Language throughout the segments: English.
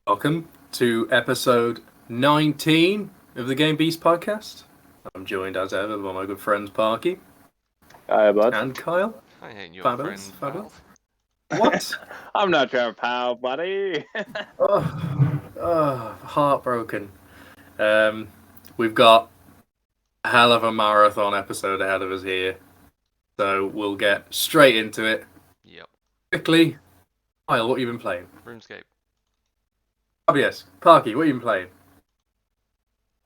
Welcome to episode 19 of the GameBeast Podcast. I'm joined as ever by my good friends Parky. Hi, bud. And Kyle. I ain't your Fabulous, friend, fabulous. pal. What? I'm not your pal, buddy. Heartbroken. We've got a hell of a marathon episode ahead of us here. So we'll get straight into it. Yep. Quickly, Kyle, what have you been playing? RuneScape. Oh yes, Parky, what have you been playing?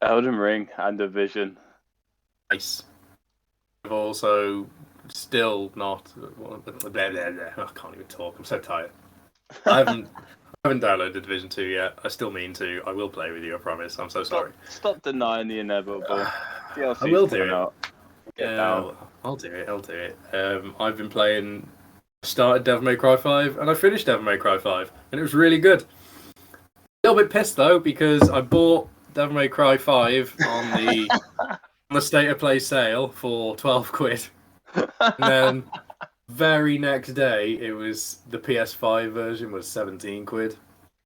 Elden Ring and Division. Nice. I've also still not. I can't even talk. I'm so tired. I haven't downloaded Division 2 yet. I still mean to. I will play with you. I promise. I'm so sorry. Stop denying the inevitable. I will do it. Yeah, I'll do it. I've been playing. I started Devil May Cry 5 and I finished Devil May Cry 5 and it was really good. A little bit pissed though because I bought Devil May Cry 5 on the State of Play sale for 12 quid. And then very next day it was the PS5 version was 17 quid.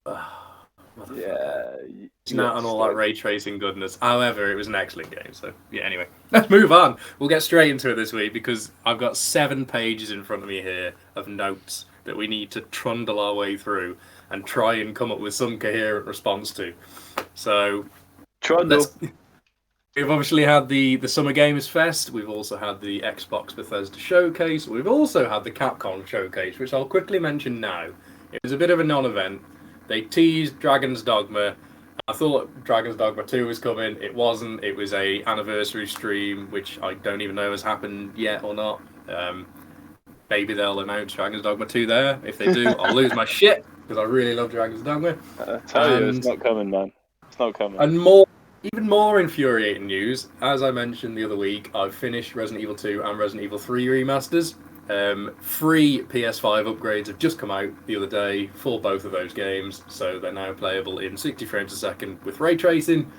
Yeah. It's not on all that ray tracing goodness. However, it was an excellent game. So yeah, anyway. Let's move on. We'll get straight into it this week because I've got 7 pages in front of me here of notes that we need to trundle our way through and try and come up with some coherent response to. So we've obviously had the Summer Games Fest. We've also had the Xbox Bethesda Showcase. We've also had the Capcom Showcase, which I'll quickly mention now. It was a bit of a non-event. They teased Dragon's Dogma. I thought Dragon's Dogma 2 was coming. It wasn't. It was a anniversary stream, which I don't even know has happened yet or not. Maybe they'll announce Dragon's Dogma 2 there. If they do, I'll lose my shit because I really love Dragon's Dogma. I tell you, it's not coming, man. It's not coming. And even more infuriating news, as I mentioned the other week, I've finished Resident Evil 2 and Resident Evil 3 remasters. Free PS5 upgrades have just come out the other day for both of those games, so they're now playable in 60 frames a second with ray tracing.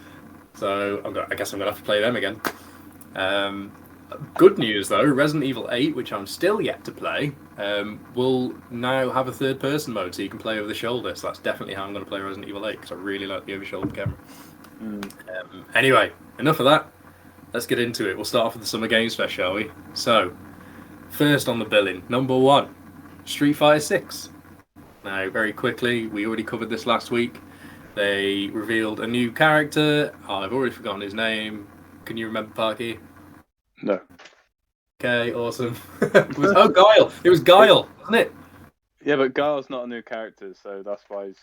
So I guess I'm going to have to play them again. Good news though, Resident Evil 8, which I'm still yet to play, will now have a third-person mode, so you can play over the shoulder. So that's definitely how I'm going to play Resident Evil 8 because I really like the over-shoulder camera. Anyway, enough of that. Let's get into it. We'll start off with the Summer Games Fest, shall we? So, first on the billing, number 1, Street Fighter 6. Now, very quickly, we already covered this last week. They revealed a new character. I've already forgotten his name. Can you remember, Parky? No. Okay, awesome. Guile. It was Guile, wasn't it? Yeah, but Guile's not a new character, so that's why he's,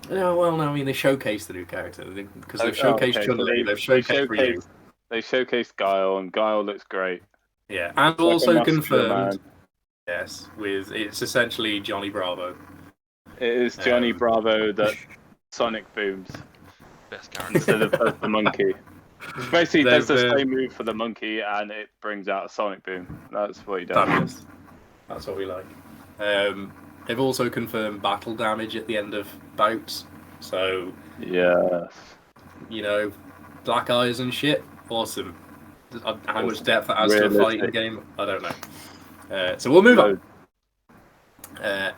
No, well, no, I mean, they showcased the new character because they've showcased Chun-Li, they've showcased Ryu. They showcased Guile, and Guile looks great. Yeah, and It's also like a confirmed. Yes, it's essentially Johnny Bravo. It is Johnny Bravo that Sonic booms Best character. instead of the monkey. Basically, does the same move for the monkey, and it brings out a Sonic boom. That's what he does. That's what we like. They've also confirmed battle damage at the end of bouts. So, yeah, black eyes and shit. Awesome. How much depth that adds to a fighting game, I don't know. So we'll move on.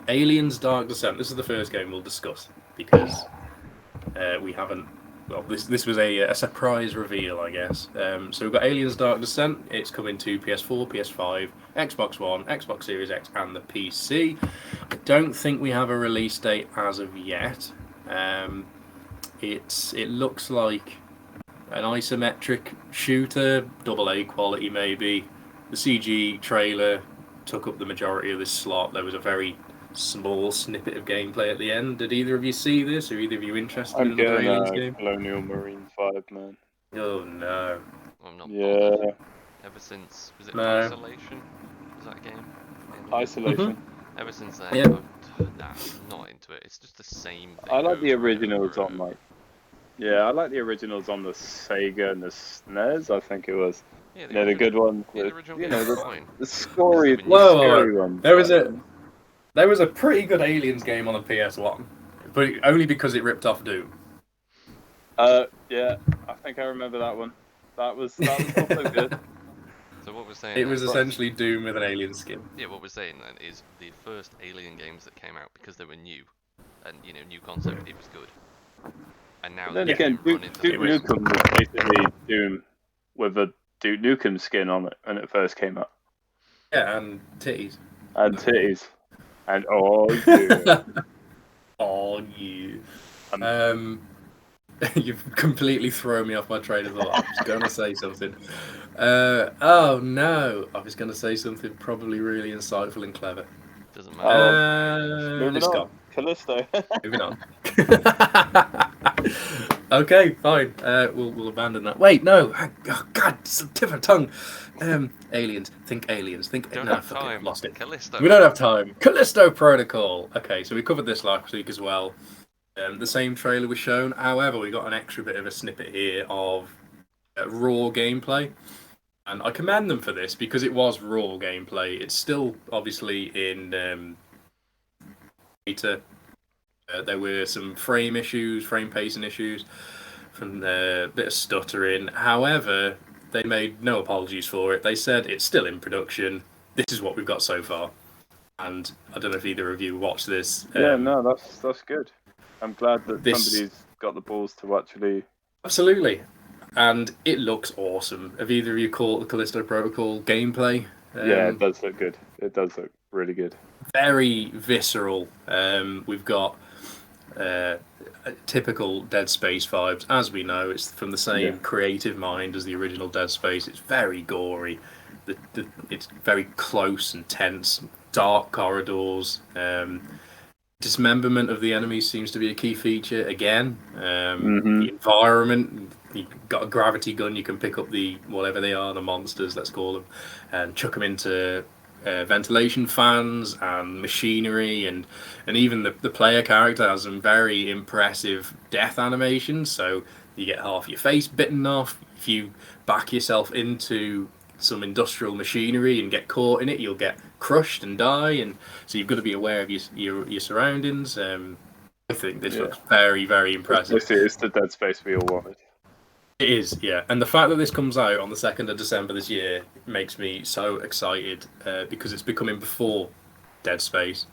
Aliens Dark Descent. This is the first game we'll discuss because we haven't. Well, this was a surprise reveal, I guess. So we've got Aliens Dark Descent. It's coming to PS4, PS5, Xbox One, Xbox Series X, and the PC. I don't think we have a release date as of yet. It looks like an isometric shooter, AA quality maybe. The CG trailer took up the majority of this slot. There was a very small snippet of gameplay at the end. Did either of you see this? Are either of you interested in the Aliens game? Colonial Marines vibe, man. Oh no. I'm not Yeah. Ever since, was it No. Isolation? Was that a game? Isolation. Ever since then, Yeah. I'm not into it. It's just the same thing. I like the over and originals over. on I like the originals on the Sega and the SNES. I think it was. Yeah, The good one. Yeah, the With, original game was fine. the scary Whoa. one. There was a pretty good Aliens game on the PS1, but only because it ripped off Doom. Yeah, I think I remember that one. That was also good. So what we're saying It was then- essentially Doom with an alien skin. Yeah, what we're saying then is the first Alien games that came out, because they were new, and new concept, it was good. And now Then they're again, run Duke into the Nukem was basically Doom with a Duke Nukem skin on it when it first came out. Yeah, and titties. And titties. And yeah. Oh, you. You've completely thrown me off my train of thought. I was going to say something. Oh no, I was going to say something probably really insightful and clever. Doesn't matter. Moving It's on. gone. Callisto. Moving on. Okay, fine. We'll abandon that. Wait, no. Oh, God, it's a tip of tongue. Aliens. Think aliens. Don't No, have fuck it. time. I've lost it. Callisto. We don't have time. Callisto Protocol. Okay, so we covered this last week as well. The same trailer was shown. However, we got an extra bit of a snippet here of raw gameplay. And I commend them for this because it was raw gameplay. It's still obviously in beta. There were some frame pacing issues, from a bit of stuttering. However, they made no apologies for it. They said it's still in production. This is what we've got so far. And I don't know if either of you watched this. Yeah, no, that's good. I'm glad that somebody's got the balls to actually... Absolutely. And it looks awesome. Have either of you caught the Callisto Protocol gameplay? Yeah, it does look good. It does look really good. Very visceral. We've got typical Dead Space vibes. As we know, it's from the same creative mind as the original Dead Space. It's very gory. It's very close and tense. Dark corridors. Dismemberment of the enemies seems to be a key feature again. The environment, you've got a gravity gun, you can pick up the whatever they are, the monsters, let's call them, and chuck them into ventilation fans and machinery, and even the player character has some very impressive death animations. So you get half your face bitten off. If you back yourself into some industrial machinery and get caught in it, you'll get crushed and die, and so you've got to be aware of your surroundings. I think this looks very, very impressive. It's the Dead Space we all wanted. It is, yeah. And the fact that this comes out on the 2nd of December this year makes me so excited because it's becoming before Dead Space.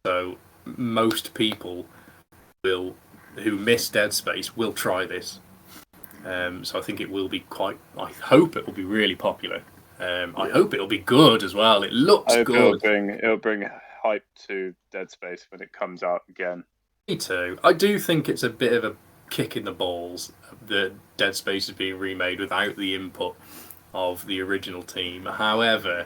So most people who miss Dead Space will try this. So I think it will be I hope it will be really popular. I hope it'll be good as well. It looks good. It'll bring hype to Dead Space when it comes out again. Me too. I do think it's a bit of a kick in the balls that Dead Space is being remade without the input of the original team. However,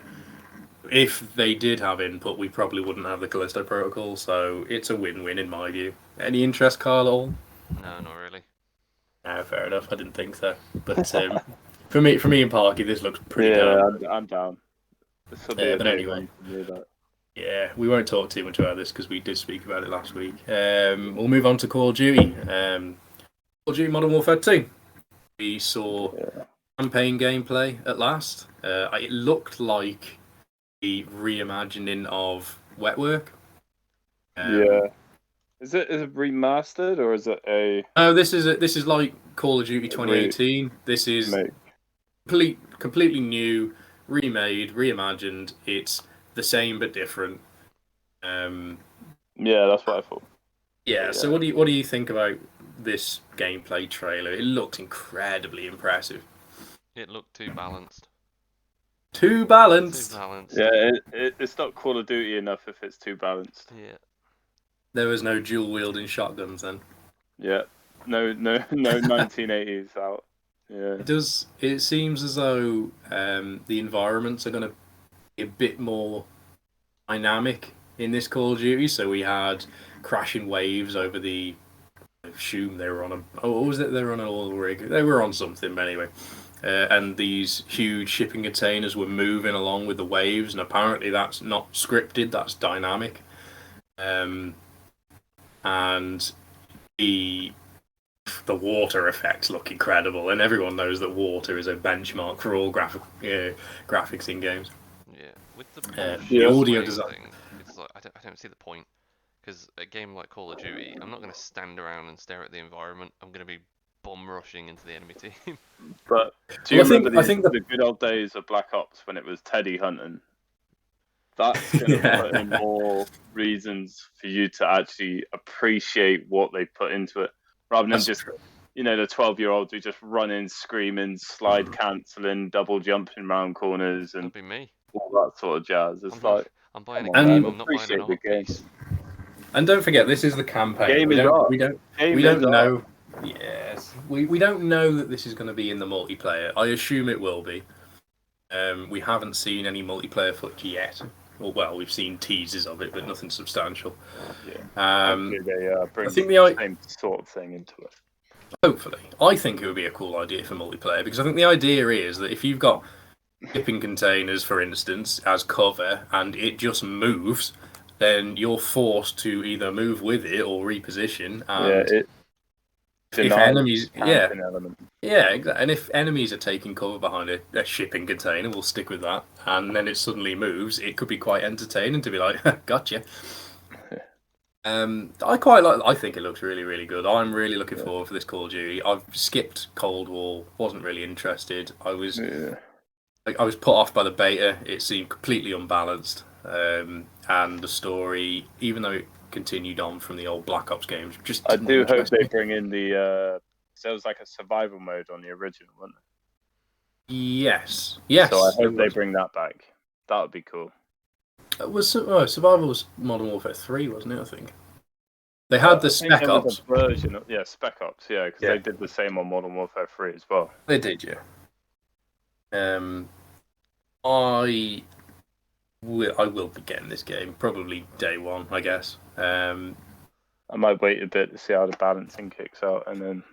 if they did have input, we probably wouldn't have the Callisto Protocol, so it's a win-win in my view. Any interest, Carl, at all? No, not really. No, fair enough. I didn't think so. But for me and Parky, this looks pretty down. I'm down. But anyway. Yeah, we won't talk too much about this because we did speak about it last week. We'll move on to Call of Duty. Call of Duty Modern Warfare 2. We saw campaign gameplay at last. It looked like the reimagining of Wetwork. Is it remastered or is it a? Oh, this is like Call of Duty 2018. This is completely new, remade, reimagined. It's the same but different. Yeah, that's what I thought. Yeah. So what do you think about this gameplay trailer? It looked incredibly impressive. It looked too balanced. Too balanced. Yeah, it's not Call of Duty enough if it's too balanced. Yeah. There was no dual wielding shotguns then. Yeah. No 1980s out. Yeah. It seems as though the environments are going to be a bit more dynamic in this Call of Duty. So we had crashing waves over the. I assume they were on what was it? They were on an oil rig. They were on something anyway. And these huge shipping containers were moving along with the waves, and apparently that's not scripted. That's dynamic. And the water effects look incredible, and everyone knows that water is a benchmark for all graphics in games. Yeah, with the audio design thing, it's like I don't see the point, because a game like Call of Duty, I'm not going to stand around and stare at the environment. I'm going to be bomb rushing into the enemy team. But do you remember the good old days of Black Ops when it was Teddy hunting? That's going to put in more reasons for you to actually appreciate what they put into it, rather than just, the 12-year-olds who just run in screaming, slide cancelling, double jumping around corners, and That'd be me. all that sort of jazz. It's I'm buying a come on, game. man, I'm not buying an art piece. And don't forget, this is the campaign. We don't know. Yes, we don't know that this is going to be in the multiplayer. I assume it will be. We haven't seen any multiplayer footage yet. Well, we've seen teasers of it, but nothing substantial. Yeah. I bring think the same sort of thing into it. Hopefully, I think it would be a cool idea for multiplayer, because I think the idea is that if you've got shipping containers, for instance, as cover, and it just moves, then you're forced to either move with it or reposition. And if enemies, element. and if enemies are taking cover behind a shipping container, we'll stick with that. And then it suddenly moves. It could be quite entertaining to be like, "Gotcha." I think it looks really, really good. I'm really looking forward for this Call of Duty. I've skipped Cold War. Wasn't really interested. I was put off by the beta. It seemed completely unbalanced. And the story, even though it continued on from the old Black Ops games, just I do hope they bring in the. So it was like a survival mode on the original, wasn't it? Yes. So I hope they bring that back. That would be cool. It was Survival was Modern Warfare 3, wasn't it? I think they had the Spec Ops version. Spec Ops. Yeah, because they did the same on Modern Warfare 3 as well. They did, yeah. I will be getting this game probably day one, I guess. I might wait a bit to see how the balancing kicks out and then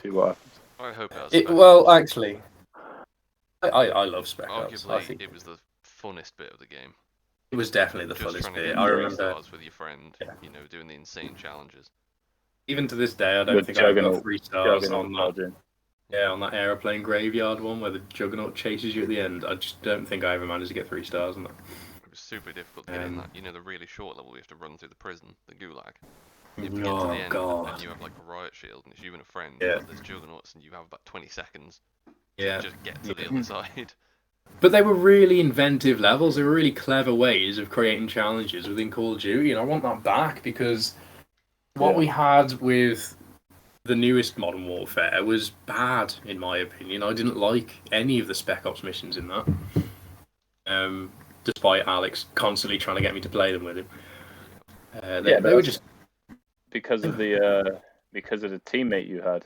see what happens. I hope actually, I love Spec Ops. Arguably, I think it was the funnest bit of the game. It was definitely the funnest bit. I remember stars with your friend, doing the insane challenges. Even to this day, I don't think I've got 3 stars on that. Yeah, on that aeroplane graveyard one where the Juggernaut chases you at the end. I just don't think I ever managed to get 3 stars on that. It was super difficult to get in that. The really short level you have to run through the prison, the gulag. You have to get to the end, and you have like a riot shield, and it's you and a friend. Yeah. There's Juggernauts, and you have about 20 seconds to just get to the other side. But they were really inventive levels. They were really clever ways of creating challenges within Call of Duty, and I want that back, because what we had with the newest Modern Warfare was bad, in my opinion. I didn't like any of the Spec Ops missions in that. Despite Alex constantly trying to get me to play them with him. They were just because of the teammate you had.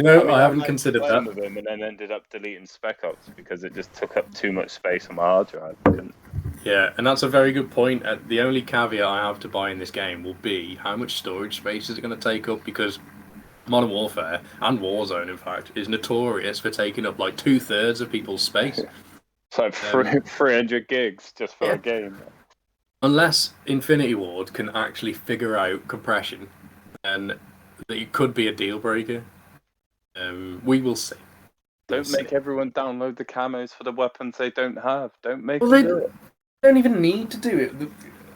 I haven't considered that. With him and then ended up deleting Spec Ops because it just took up too much space on my hard drive. Yeah, and that's a very good point. The only caveat I have to buy in this game will be how much storage space is it going to take up, because Modern Warfare, and Warzone in fact, is notorious for taking up like 2/3 of people's space. It's like 300 gigs just for a game. Unless Infinity Ward can actually figure out compression, and it could be a deal breaker. We will see. Don't make everyone download the camos for the weapons they don't have. Don't make them do it. They don't even need to do it.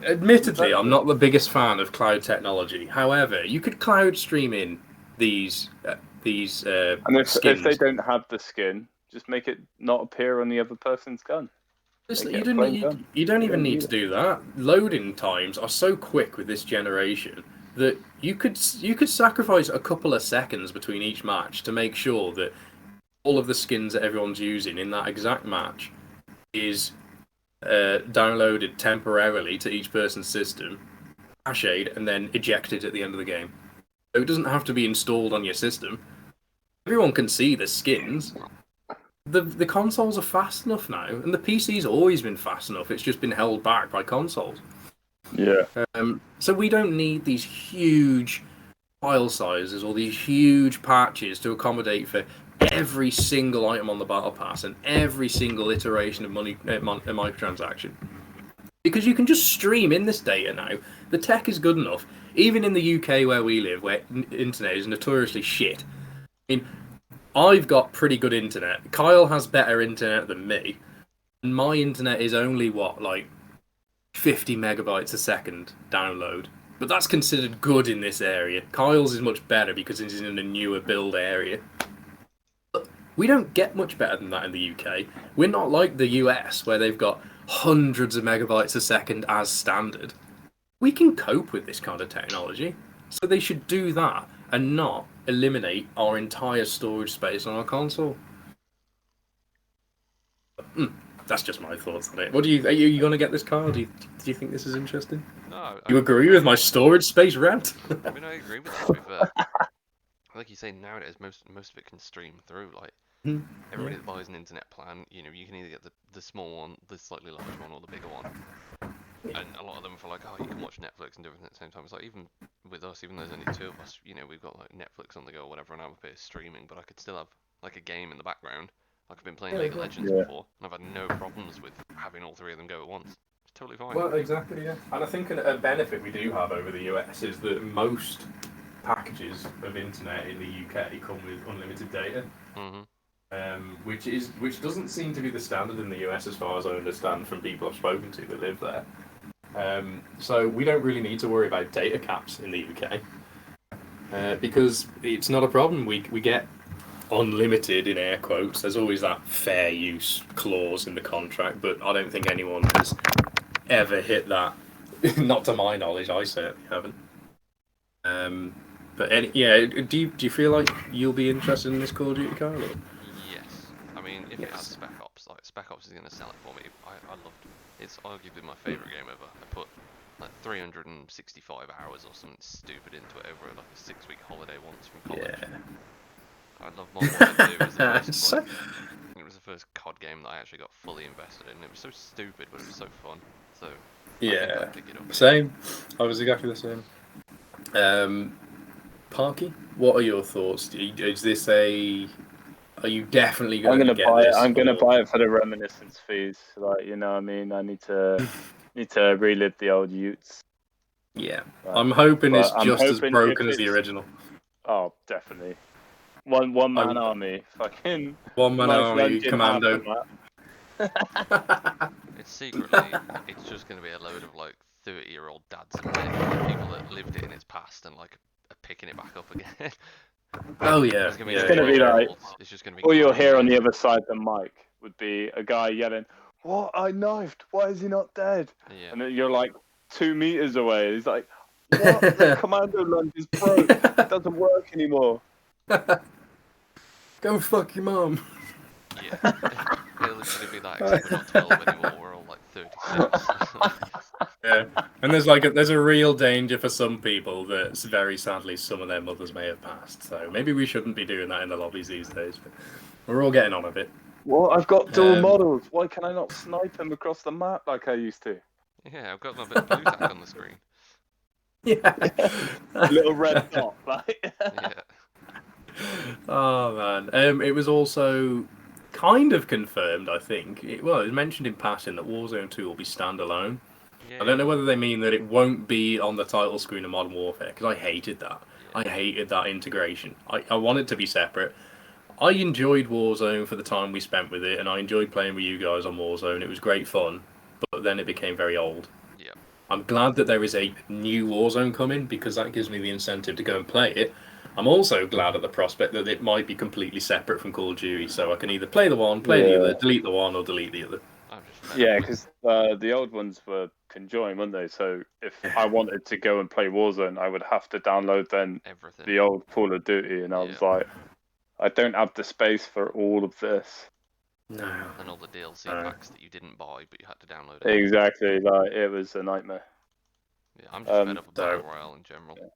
Admittedly, I'm not the biggest fan of cloud technology. However, you could cloud stream in these and if they don't have the skin, just make it not appear on the other person's gun. You don't even need to do that. Loading times are so quick with this generation that you could sacrifice a couple of seconds between each match to make sure that all of the skins that everyone's using in that exact match is downloaded temporarily to each person's system, cached, and then ejected at the end of the game. So it doesn't have to be installed on your system. Everyone can see the skins. The consoles are fast enough now, and the PC's always been fast enough. It's just been held back by consoles. Yeah. So we don't need these huge file sizes or these huge patches to accommodate for every single item on the battle pass and every single iteration of microtransaction. Because you can just stream in this data now. The tech is good enough. Even in the UK where we live, where internet is notoriously shit. I mean, I've got pretty good internet. Kyle has better internet than me. And my internet is only, 50 megabytes a second download. But that's considered good in this area. Kyle's is much better because it's in a newer build area. But We don't get much better than that in the UK. We're not like the US, where they've got hundreds of megabytes a second as standard. We can cope with this kind of technology, so they should do that and not eliminate our entire storage space on our console. That's just my thoughts on it. What do you? Are you going to get this car? Do you think this is interesting? No. You agree with my storage space rant? I mean, I agree with you. To be fair. Like you say, nowadays most of it can stream through. Like everybody that buys an internet plan, you know, you can either get the small one, the slightly large one, or the bigger one. And a lot of them feel like, oh, you can watch Netflix and do everything at the same time. It's like, even with us, even though there's only two of us, you know, we've got like Netflix on the go or whatever, and I'm a bit of streaming, but I could still have like a game in the background. Like I've been playing League of Legends before, and I've had no problems with having all three of them go at once. It's totally fine. Well, exactly, yeah. And I think a benefit we do have over the US is that most packages of internet in the UK come with unlimited data. Which doesn't seem to be the standard in the US as far as I understand from people I've spoken to that live there. So we don't really need to worry about data caps in the UK because it's not a problem. We get unlimited in air quotes. There's always that fair use clause in the contract, but I don't think anyone has ever hit that. Not to my knowledge, I certainly haven't. But do you feel like you'll be interested in this Call of Duty, Carl? Yes. I mean, if it has Spec Ops, like Spec Ops is going to sell it for me. I loved it. It's arguably my favourite game ever. I put like 365 hours or something stupid into it over like a 6-week holiday once from college. Yeah. I love Modern Warfare 2. It was the first COD game that I actually got fully invested in. It was so stupid, but it was so fun. So yeah, same. I was exactly the same. Parky, what are your thoughts? Is this a? Are you definitely going to get this? I'm going to buy it for the reminiscence fees. Like, you know what I mean? I need to relive the old Utes. Yeah, I'm hoping it's just as broken as the original. Oh, definitely. One man army, fucking one man army commando. It's secretly, it's just going to be a load of like 30-year-old dads and men, people that lived it in its past and like are picking it back up again. Oh yeah, it's going to be like, it's just going to be. All you'll hear on the other side of the mic would be a guy yelling, "What? I knifed! Why is he not dead?" Yeah. And then you're like 2 meters away. He's like, "What? The commando lunge is broke. It doesn't work anymore." Go fuck your mum. Yeah. It'll literally be that, except we're not 12 anymore, we're all like 36. Yeah, and there's a real danger for some people that very sadly some of their mothers may have passed. So maybe we shouldn't be doing that in the lobbies these days. But we're all getting on a bit. Well, I've got dual models. Why can I not snipe them across the map like I used to? Yeah, I've got my bit of blue tack on the screen. Yeah. Little red dot, right? Yeah. Oh man, it was also kind of confirmed, I think. It was mentioned in passing that Warzone 2 will be standalone. Yeah. I don't know whether they mean that it won't be on the title screen of Modern Warfare, because I hated that. Yeah. I hated that integration. I want it to be separate. I enjoyed Warzone for the time we spent with it, and I enjoyed playing with you guys on Warzone. It was great fun, but then it became very old. Yeah. I'm glad that there is a new Warzone coming, because that gives me the incentive to go and play it. I'm also glad at the prospect that it might be completely separate from Call of Duty, so I can either play the one, play the other, delete the one, or delete the other. Yeah, because the old ones were conjoined, weren't they? So if I wanted to go and play Warzone, I would have to download then everything. The old Call of Duty, and I was like, I don't have the space for all of this. No. And all the DLC packs that you didn't buy, but you had to download it. Exactly, like it was a nightmare. Yeah, I'm just fed up with Battle Royale in general. Yeah.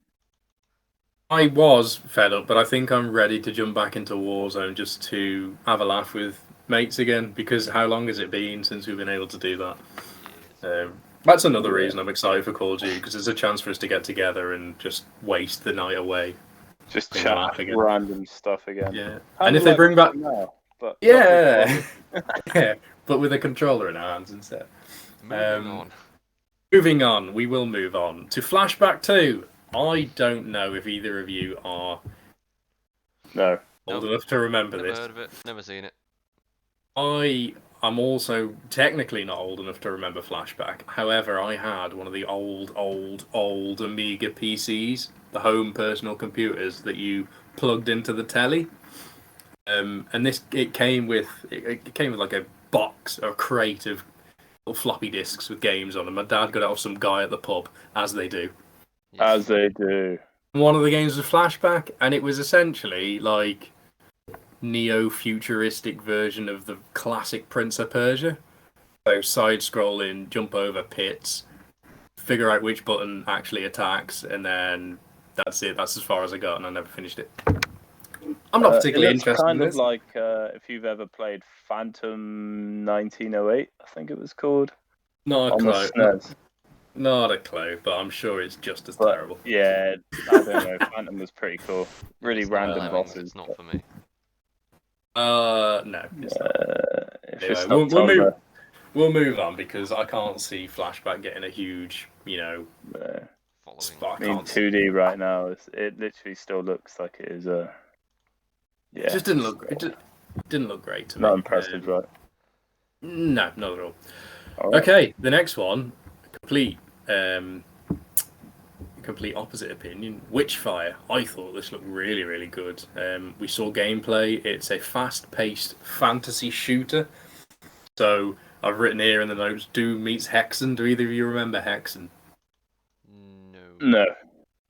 I was fed up, but I think I'm ready to jump back into Warzone just to have a laugh with mates again, because how long has it been since we've been able to do that? That's another reason I'm excited for Call of Duty, because it's a chance for us to get together and just waste the night away. Just chat random stuff again. Yeah. And if they bring back... now, but yeah. Yeah, but with a controller in our hands instead. Moving on, we will move on to Flashback 2. I don't know if either of you are old enough to remember this. Never heard of it, never seen it. I am also technically not old enough to remember Flashback. However, I had one of the old Amiga PCs, the home personal computers that you plugged into the telly. And it came with like a box or a crate of little floppy disks with games on them. My dad got it off some guy at the pub, as they do. Yes. As they do. One of the games was Flashback, and it was essentially like neo-futuristic version of the classic Prince of Persia. So side-scrolling, jump over pits, figure out which button actually attacks, and then that's it. That's as far as I got, and I never finished it. I'm not particularly it's interested kind in of this. like if you've ever played Phantom 1908, I think it was called. Not a on the clue. SNES. Not a clue, but I'm sure it's just as But, terrible. Yeah, I don't know. Phantom was pretty cool. Really It's not random allowing, bosses. It's not for me. No, it's not. If Anyway, it's not we'll move on because I can't see Flashback getting a huge, Following. spot. I mean, 2D right now, it literally still looks like it is a. Yeah. It just didn't look. It didn't look great to me. Not impressive, right? No, not at all. All right. Okay, the next one, complete opposite opinion. Witchfire. I thought this looked really, really good. We saw gameplay. It's a fast-paced fantasy shooter. So I've written here in the notes: Doom meets Hexen. Do either of you remember Hexen? No.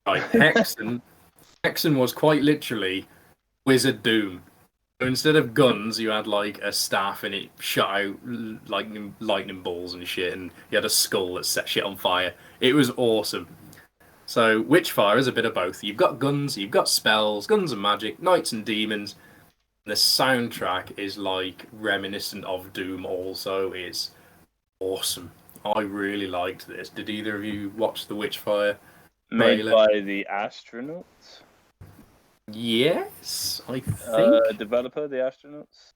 Right, Hexen was quite literally Wizard Doom. So instead of guns, you had like a staff and it shot out lightning balls and shit, and you had a skull that set shit on fire. It was awesome. So Witchfire is a bit of both. You've got guns, you've got spells, guns and magic, knights and demons. The soundtrack is like reminiscent of Doom also. It's awesome. I really liked this. Did either of you watch the Witchfire Made trailer? by the Astronauts. Yes, I think. Developer, the Astronauts.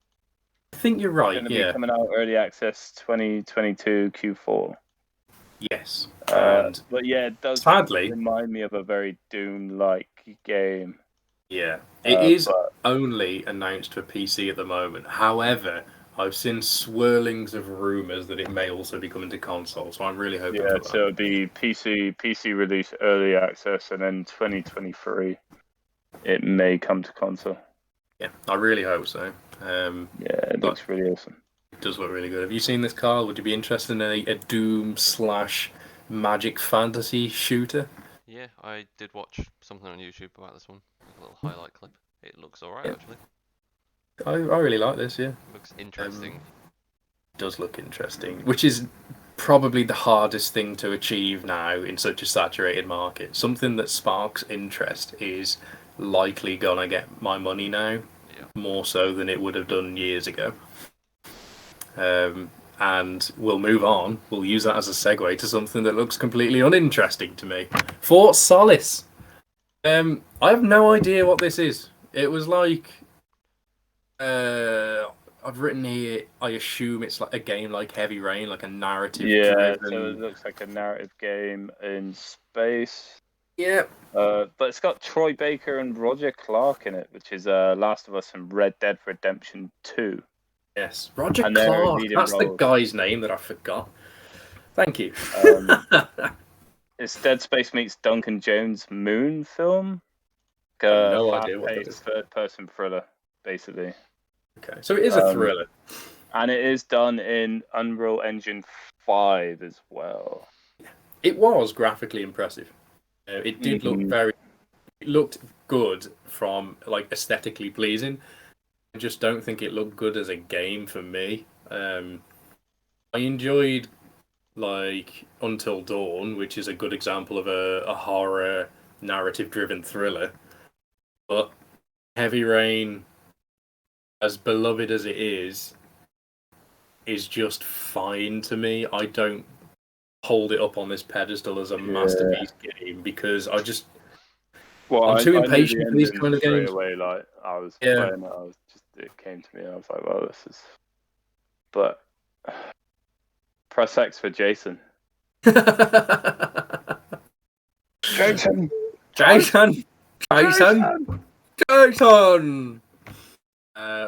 I think you're right. Going to Yeah. be coming out early access 2022 Q4. Yes. But yeah, it does sadly remind me of a very Doom-like game. Yeah, it is but- only announced for PC at the moment. However, I've seen swirlings of rumours that it may also be coming to console, so I'm really hoping for Yeah, that. so it'll be PC release early access, and then 2023 it may come to console. Yeah, I really hope so. Yeah, it looks really awesome. It does look really good. Have you seen this, Carl? Would you be interested in a Doom / magic fantasy shooter? Yeah, I did watch something on YouTube about this one. Like a little highlight clip. It looks alright, Yeah. actually. I really like this, yeah. Looks interesting. It does look interesting, which is probably the hardest thing to achieve now in such a saturated market. Something that sparks interest is likely gonna get my money now, more so than it would have done years ago. And we'll move on. We'll use that as a segue to something that looks completely uninteresting to me. Fort Solis. I have no idea what this is. It was like... I've written here, I assume it's like a game like Heavy Rain, like a narrative Yeah, driven... so it looks like a narrative game in space. Yeah. But it's got Troy Baker and Roger Clark in it, which is Last of Us and Red Dead Redemption 2. Yes, Roger And they're Clark. leading That's the roles. guy's name that I forgot. Thank you. It's Dead Space meets Duncan Jones Moon film. No idea what that is. Fast-paced third-person thriller, basically. Okay, so it is a thriller. And it is done in Unreal Engine 5 as well. It was graphically impressive. It did look it looked good from like aesthetically pleasing. I just don't think it looked good as a game for me. I enjoyed like Until Dawn, which is a good example of a horror narrative-driven thriller. But Heavy Rain, as beloved as it is just fine to me. I don't hold it up on this pedestal as a masterpiece game because I'm too impatient for these kind of games. Away, like I was playing it, it came to me and I was like, well, this is. But press X for Jason. Jason.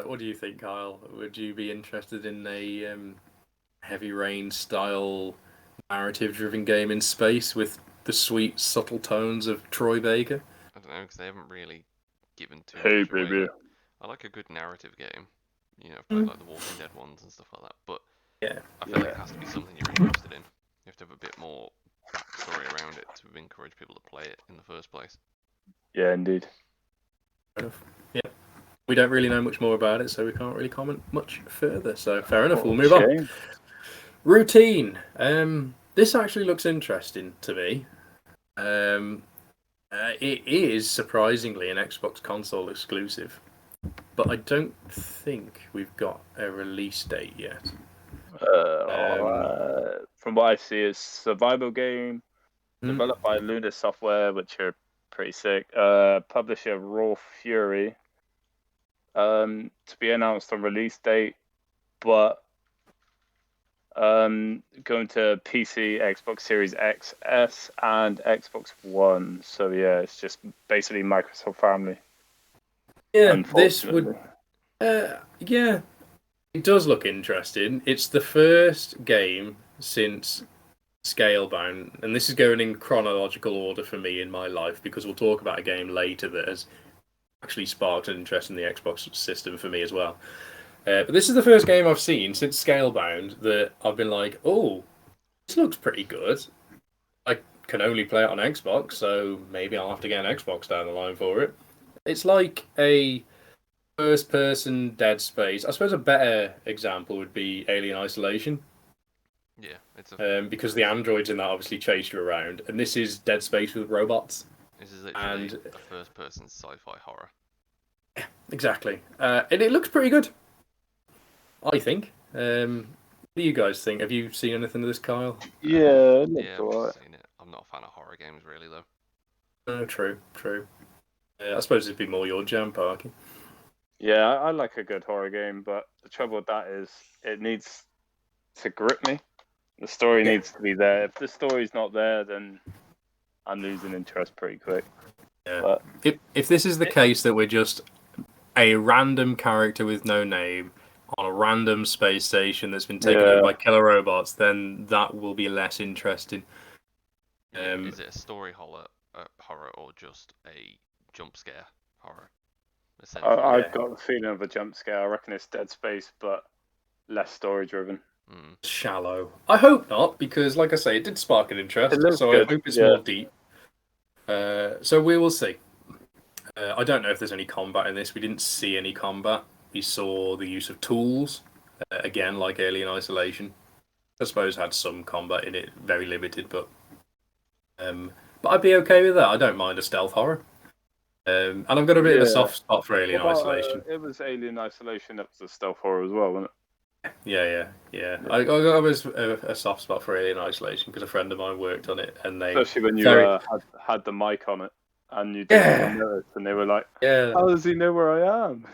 What do you think, Kyle? Would you be interested in a Heavy Rain style narrative-driven game in space with the sweet, subtle tones of Troy Baker? I don't know, because they haven't really given too Hey, much away. baby. I like a good narrative game. You know, played like the Walking Dead ones and stuff like that. But Yeah. I feel like it has to be something you're interested in. You have to have a bit more backstory around it to encourage people to play it in the first place. Yeah, indeed. Fair enough. Yeah. We don't really know much more about it, so we can't really comment much further. So fair enough, we'll move on. Routine. This actually looks interesting to me. It is surprisingly an Xbox console exclusive, but I don't think we've got a release date yet. From what I see, it's survival game developed by Luna Software, which are pretty sick. Publisher Raw Fury. To be announced on release date, but going to PC, Xbox Series X, S, and Xbox One. So yeah, it's just basically Microsoft family. Yeah, this would. Yeah, it does look interesting. It's the first game since Scalebound, and this is going in chronological order for me in my life because we'll talk about a game later that has actually sparked an interest in the Xbox system for me as well. But this is the first game I've seen since Scalebound that I've been like, oh, this looks pretty good. I can only play it on Xbox, so maybe I'll have to get an Xbox down the line for it. It's like a first-person Dead Space. I suppose a better example would be Alien Isolation. Yeah, it's because the androids in that obviously chase you around, and this is Dead Space with robots. This is literally a first-person sci-fi horror. Exactly, and it looks pretty good. I think. What do you guys think? Have you seen anything of this, Kyle? Yeah, I've seen it. I'm not a fan of horror games, really, though. Oh, true. I suppose it'd be more your jam, Parky. Yeah, I like a good horror game, but the trouble with that is it needs to grip me. The story needs to be there. If the story's not there, then I'm losing interest pretty quick. Yeah. But if this is the case that we're just a random character with no name on a random space station that's been taken over by killer robots, then that will be less interesting. Is it a story horror or just a jump scare horror? I've got the feeling of a jump scare. I reckon it's Dead Space, but less story driven. Shallow. I hope not, because like I say, it did spark an interest, so good. I hope it's more deep. So we will see. I don't know if there's any combat in this. We didn't see any combat. We saw the use of tools, again, like Alien Isolation. I suppose had some combat in it, very limited, but I'd be okay with that. I don't mind a stealth horror. And I've got a bit of a soft spot for Alien Isolation. It was Alien Isolation that was a stealth horror as well, wasn't it? Yeah. I got a soft spot for Alien Isolation because a friend of mine worked on it, and especially when you had the mic on it and you didn't notice, and they were like, "How does he know where I am?"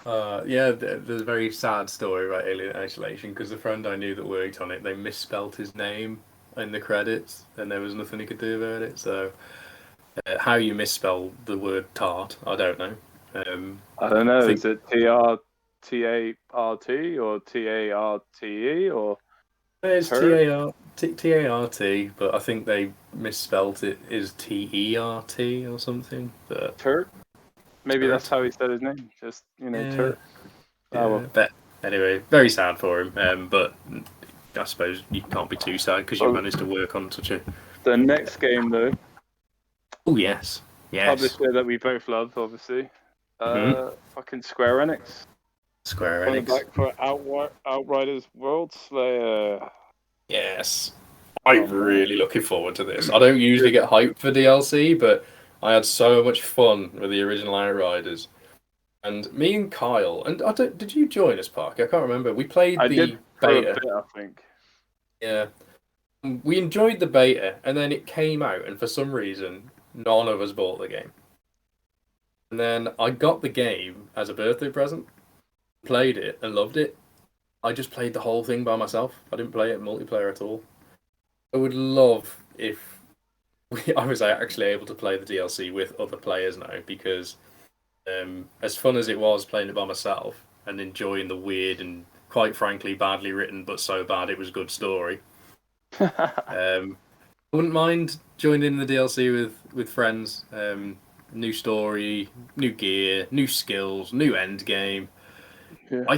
There's a very sad story about Alien Isolation because the friend I knew that worked on it, they misspelt his name in the credits, and there was nothing he could do about it. So, how you misspell the word tart, I don't know. I don't know. Is it T-A-R-T or T-A-R-T-E or? It's T-A-R-T, but I think they misspelt it as T-E-R-T or something. But Turt? Maybe that's how he said his name. Just, Turt. But anyway, very sad for him. But I suppose you can't be too sad because you managed to work on such a... The next game, though. Oh, yes. Publisher that we both love, obviously. Fucking Square Enix. Coming back for Outriders World Slayer. Yes. I'm really looking forward to this. I don't usually get hyped for DLC, but I had so much fun with the original Outriders. And me and Kyle, and did you join us, Parker? I can't remember. We played the beta. A bit, I think. Yeah. We enjoyed the beta, and then it came out, and for some reason, none of us bought the game. And then I got the game as a birthday present, played it, and loved it. I just played the whole thing by myself. I didn't play it multiplayer at all. I would love if I was actually able to play the DLC with other players now, because as fun as it was playing it by myself and enjoying the weird and quite frankly badly written but so bad it was a good story, I wouldn't mind joining the DLC with friends. new story, new gear, new skills, new end game. Yeah. I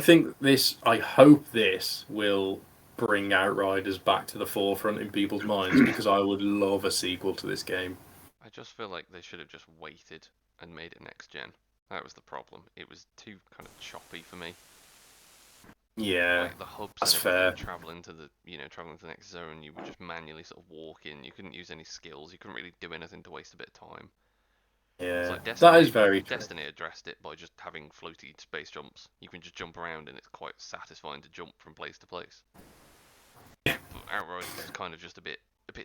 hope this will bring Outriders back to the forefront in people's minds because I would love a sequel to this game. I just feel like they should have just waited and made it next gen. That was the problem. It was too kind of choppy for me. Yeah, Like the hubs that's and everything, fair. traveling to the next zone, you would just manually sort of walk in. You couldn't use any skills. You couldn't really do anything to waste a bit of time. It's Yeah, like that is very true. Destiny addressed it by just having floaty space jumps. You can just jump around, and it's quite satisfying to jump from place to place. But Outriders was kind of just a bit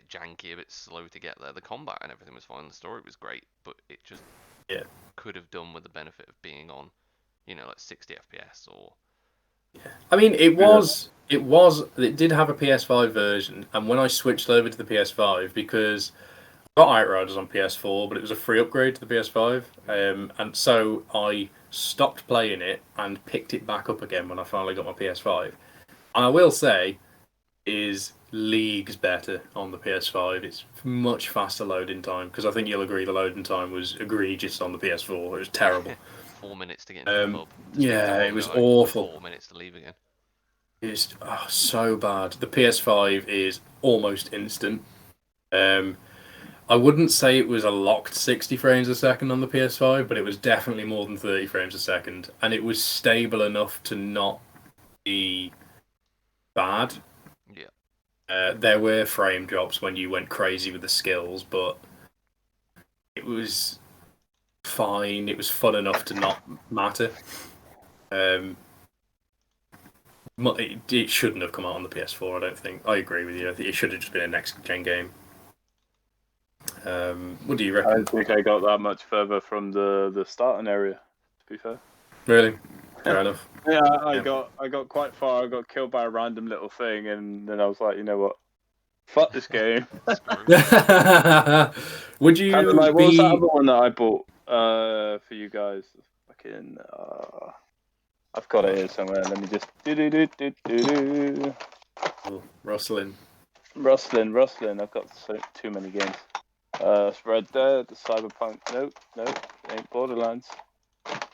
janky, a bit slow to get there. The combat and everything was fine. The story was great, but it just could have done with the benefit of being on, like 60 FPS or. I mean, it did have a PS5 version, and when I switched over to the PS5, because I got Outriders on PS4, but it was a free upgrade to the PS5, and so I stopped playing it and picked it back up again when I finally got my PS5. And I will say, is leagues better on the PS5. It's much faster loading time, because I think you'll agree the loading time was egregious on the PS4. It was terrible. 4 minutes to get into the pub. Yeah, it was awful. 4 minutes to leave again. It's so bad. The PS5 is almost instant. I wouldn't say it was a locked 60 frames a second on the PS5, but it was definitely more than 30 frames a second, and it was stable enough to not be bad. Yeah. There were frame drops when you went crazy with the skills, but it was fine. It was fun enough to not matter. It shouldn't have come out on the PS4, I don't think. I agree with you. I think it should have just been a next-gen game. What do you reckon? I don't think I got that much further from the starting area, to be fair. Really? Fair enough. Yeah, I got quite far. I got killed by a random little thing, and then I was like, you know what? Fuck this game. Would you Kind of like, what was that other one that I bought for you guys? Fucking, I've got it here somewhere. Let me just Rustling. I've got too many games. Red Dead, Cyberpunk. Nope. Ain't Borderlands.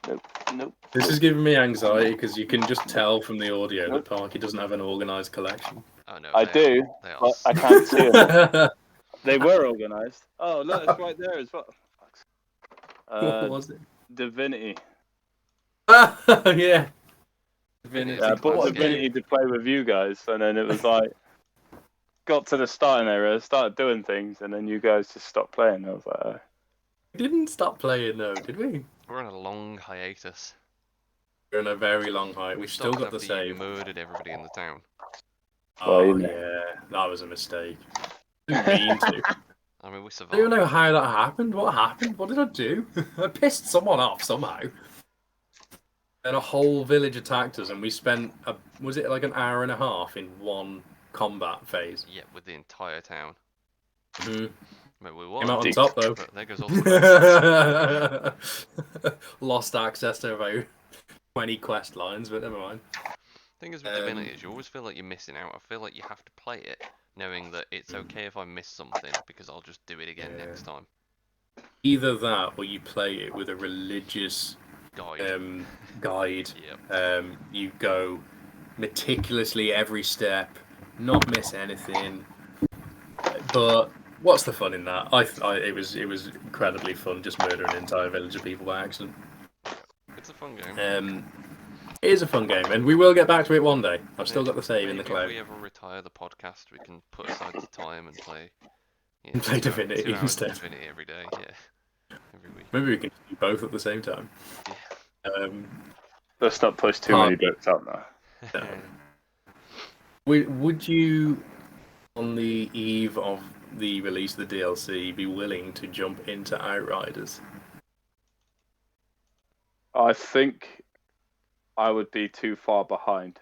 Nope. This is giving me anxiety because you can just tell from the audio that Parky doesn't have an organised collection. Oh no, I do, but I can't see them. They were organised. Oh look, it's right there as well. What was it? Divinity. Yeah. Divinity. I bought Divinity to play with you guys, and then it was like, got to the starting area, started doing things, and then you guys just stopped playing. I was like, We didn't stop playing though, did we? We're on a long hiatus. We're on a very long hike. We've still got the same. You save. murdered everybody in the town. Oh yeah, that was a mistake. Didn't mean to. I mean, we survived. I don't even know how that happened. What happened? What did I do? I pissed someone off somehow. And a whole village attacked us, and we spent was it like an hour and a half in one combat phase? Yeah, with the entire town. Mm-hmm. Maybe we won. Came out on top though. But there goes all the Lost access to about 20 quest lines, but never mind. Thing is with Divinity is you always feel like you're missing out. I feel like you have to play it knowing that it's okay if I miss something because I'll just do it again next time. Either that, or you play it with a religious guide. Yep. You go meticulously every step, not miss anything. But what's the fun in that? It was incredibly fun just murdering an entire village of people by accident. It's a fun game. It is a fun game, and we will get back to it one day. I've still got the save in the cloud. If we ever retire the podcast, we can put aside the time and play. Play Divinity 2 hours instead. of Divinity every day. Yeah, every week. Maybe we can do both at the same time. Yeah. let's not push too many books out now. Would you, on the eve of the release of the DLC, be willing to jump into Outriders? I think I would be too far behind.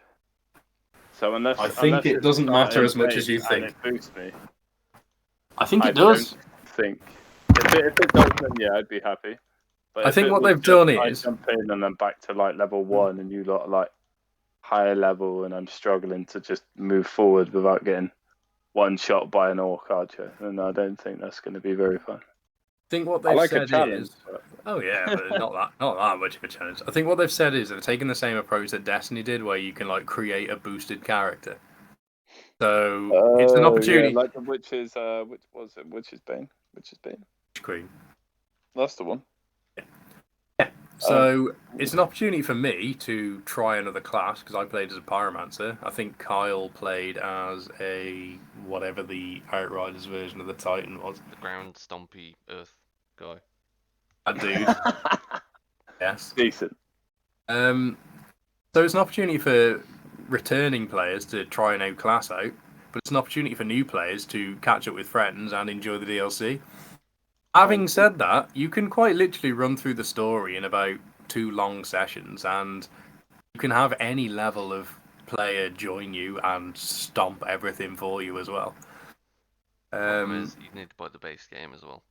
So unless it doesn't matter as much as you think. It boosts me. I think it does. Think if it does, then yeah, I'd be happy. But I think what they've done is I jump in and then back to like level 1, and you lot are like higher level, and I'm struggling to just move forward without getting one shot by an orc archer, and I don't think that's going to be very fun. think what I they've like a said challenge. is, oh yeah, but not that much of a challenge. I think what they've said is they've taken the same approach that Destiny did, where you can like create a boosted character. So it's an opportunity. like the Witch's, which was it? Witch's Bane. Queen. That's the one. So it's an opportunity for me to try another class because I played as a pyromancer. I think Kyle played as a whatever the Outriders version of the Titan was. The ground stompy earth guy. That dude. Yes. Decent. So it's an opportunity for returning players to try a new class out, but it's an opportunity for new players to catch up with friends and enjoy the DLC. Having said that, you can quite literally run through the story in about 2 long sessions, and you can have any level of player join you and stomp everything for you as well. Problem is, you need to buy the base game as well.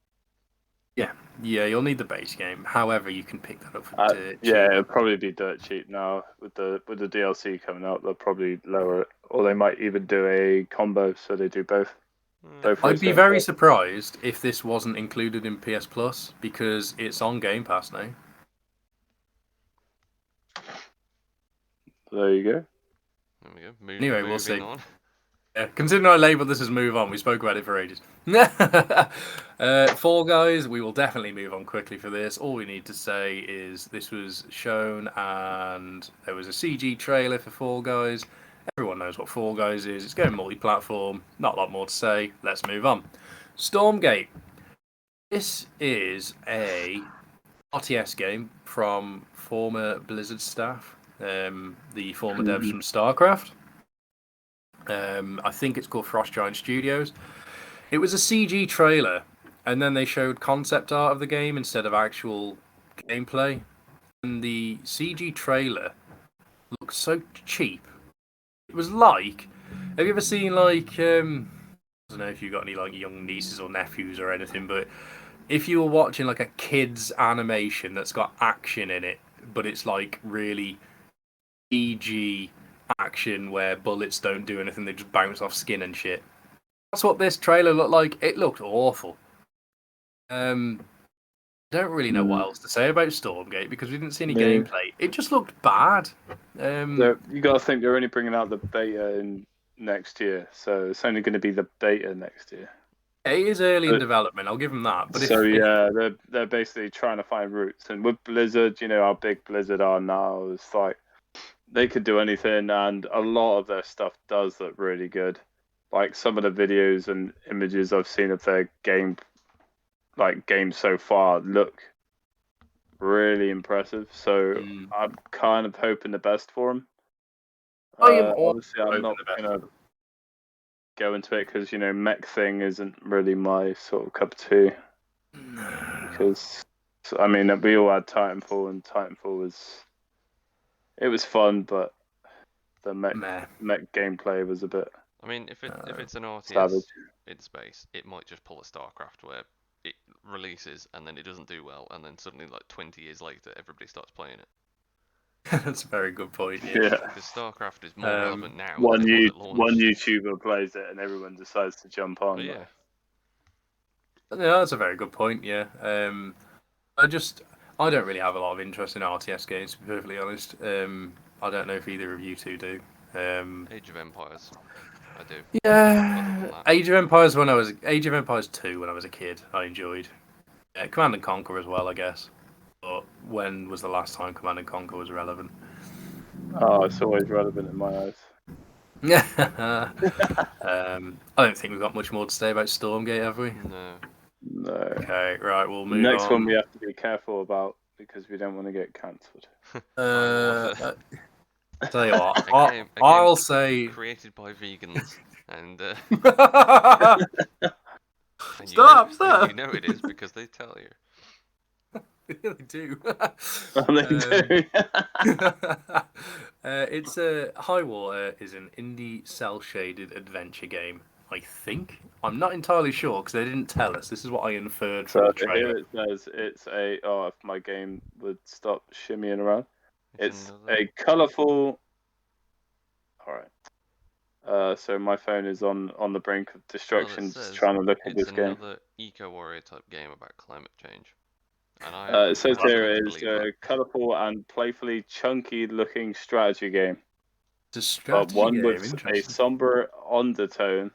Yeah, you'll need the base game. However, you can pick that up for dirt cheap. Yeah, it'll probably be dirt cheap now with the DLC coming out. They'll probably lower it, or they might even do a combo so they do both. I'd be very surprised if this wasn't included in PS Plus because it's on Game Pass now. There you go. There we go. Anyway, we'll see. On. Yeah, considering I labelled this as Move On, we spoke about it for ages. Fall Guys, we will definitely move on quickly for this. All we need to say is this was shown and there was a CG trailer for Fall Guys. Everyone knows what Fall Guys is. It's going multi-platform. Not a lot more to say. Let's move on. Stormgate. This is a RTS game from former Blizzard staff, the former devs from StarCraft. I think it's called Frost Giant Studios. It was a CG trailer, and then they showed concept art of the game instead of actual gameplay. And the CG trailer looked so cheap. It was like, have you ever seen like, I don't know if you've got any like young nieces or nephews or anything, but if you were watching like a kid's animation that's got action in it, but it's like really EG action where bullets don't do anything, they just bounce off skin and shit. That's what this trailer looked like. It looked awful. Don't really know what else to say about Stormgate because we didn't see any gameplay. It just looked bad. You got to think they're only bringing out the beta in next year, so it's only going to be the beta next year. It is early in development, I'll give them that. But they're basically trying to find roots, and with Blizzard, you know how big Blizzard are now. It's like they could do anything, and a lot of their stuff does look really good. Like some of the videos and images I've seen of their games so far look really impressive. So I'm kind of hoping the best for them. Obviously, I'm not going to go into it because, you know, mech thing isn't really my sort of cup of tea. Because, I mean, we all had Titanfall, and Titanfall was fun, but the mech gameplay was a bit. I mean, if it's an RTS savage in space, it might just pull a StarCraft where it releases and then it doesn't do well, and then suddenly, like 20 years later, everybody starts playing it. That's a very good point. Yeah. Because StarCraft is more relevant now. One YouTuber plays it and everyone decides to jump on. But yeah. That's a very good point. Yeah. I don't really have a lot of interest in RTS games, to be perfectly honest. I don't know if either of you two do. Age of Empires. I do. Yeah. Age of Empires 2 when I was a kid. I enjoyed. Command and Conquer as well, I guess. But when was the last time Command and Conquer was relevant? Oh, it's always relevant in my eyes. I don't think we've got much more to say about Stormgate, have we? No. Okay, right, we'll move on. Next one we have to be careful about because we don't want to get cancelled. Tell you what, I'll say created by vegans and. Stop! You know it is because they tell you. They do. It's High Water is an indie cel-shaded adventure game. I think I'm not entirely sure because they didn't tell us. This is what I inferred from the trailer. Here it says it's a. Oh, if my game would stop shimmying around. It's a colourful. All right. So my phone is on the brink of Well, it destruction, just says trying to look at it's this game. another eco-warrior type game about climate change. And I It says here absolutely it's believe a that. colourful and playfully chunky-looking strategy game, It's a but strategy one game. with a Interesting. somber undertone.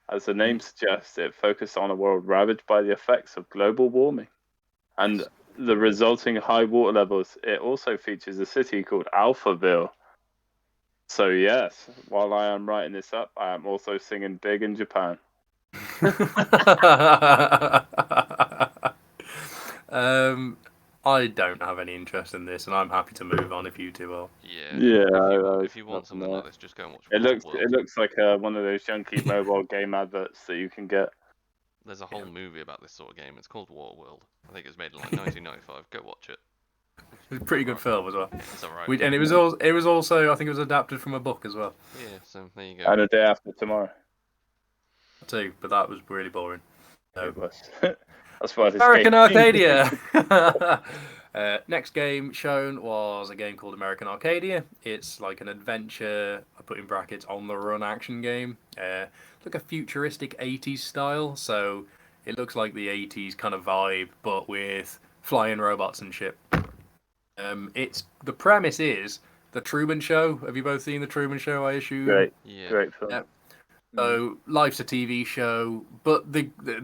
As the name suggests, it focuses on a world ravaged by the effects of global warming and Yes. the resulting high water levels. It also features a city called Alphaville. So yes, while I am writing this up, I am also singing big in Japan. I don't have any interest in this, and I'm happy to move on if you two are. Yeah. Yeah, If you want something like this, just go and watch it World. looks like one of those junky mobile game adverts that you can get. There's a whole movie about this sort of game. It's called World. I think it was made in like 1995. Go watch it. It's a pretty good film as well. It's alright. And it was also I think it was adapted from a book as well Yeah, so there you go. And a day after tomorrow. too, but that was really boring. It was. That's why this American game- Arcadia. Next game shown was a game called American Arcadia. It's like an adventure, I put in brackets, on the run action game. Like a futuristic 80s style, so it looks like the 80s kind of vibe, but with flying robots and shit. The premise is the Truman Show. Have you both seen the Truman Show? I assume. Great, Yeah. great film. Yeah. So life's a TV show, but the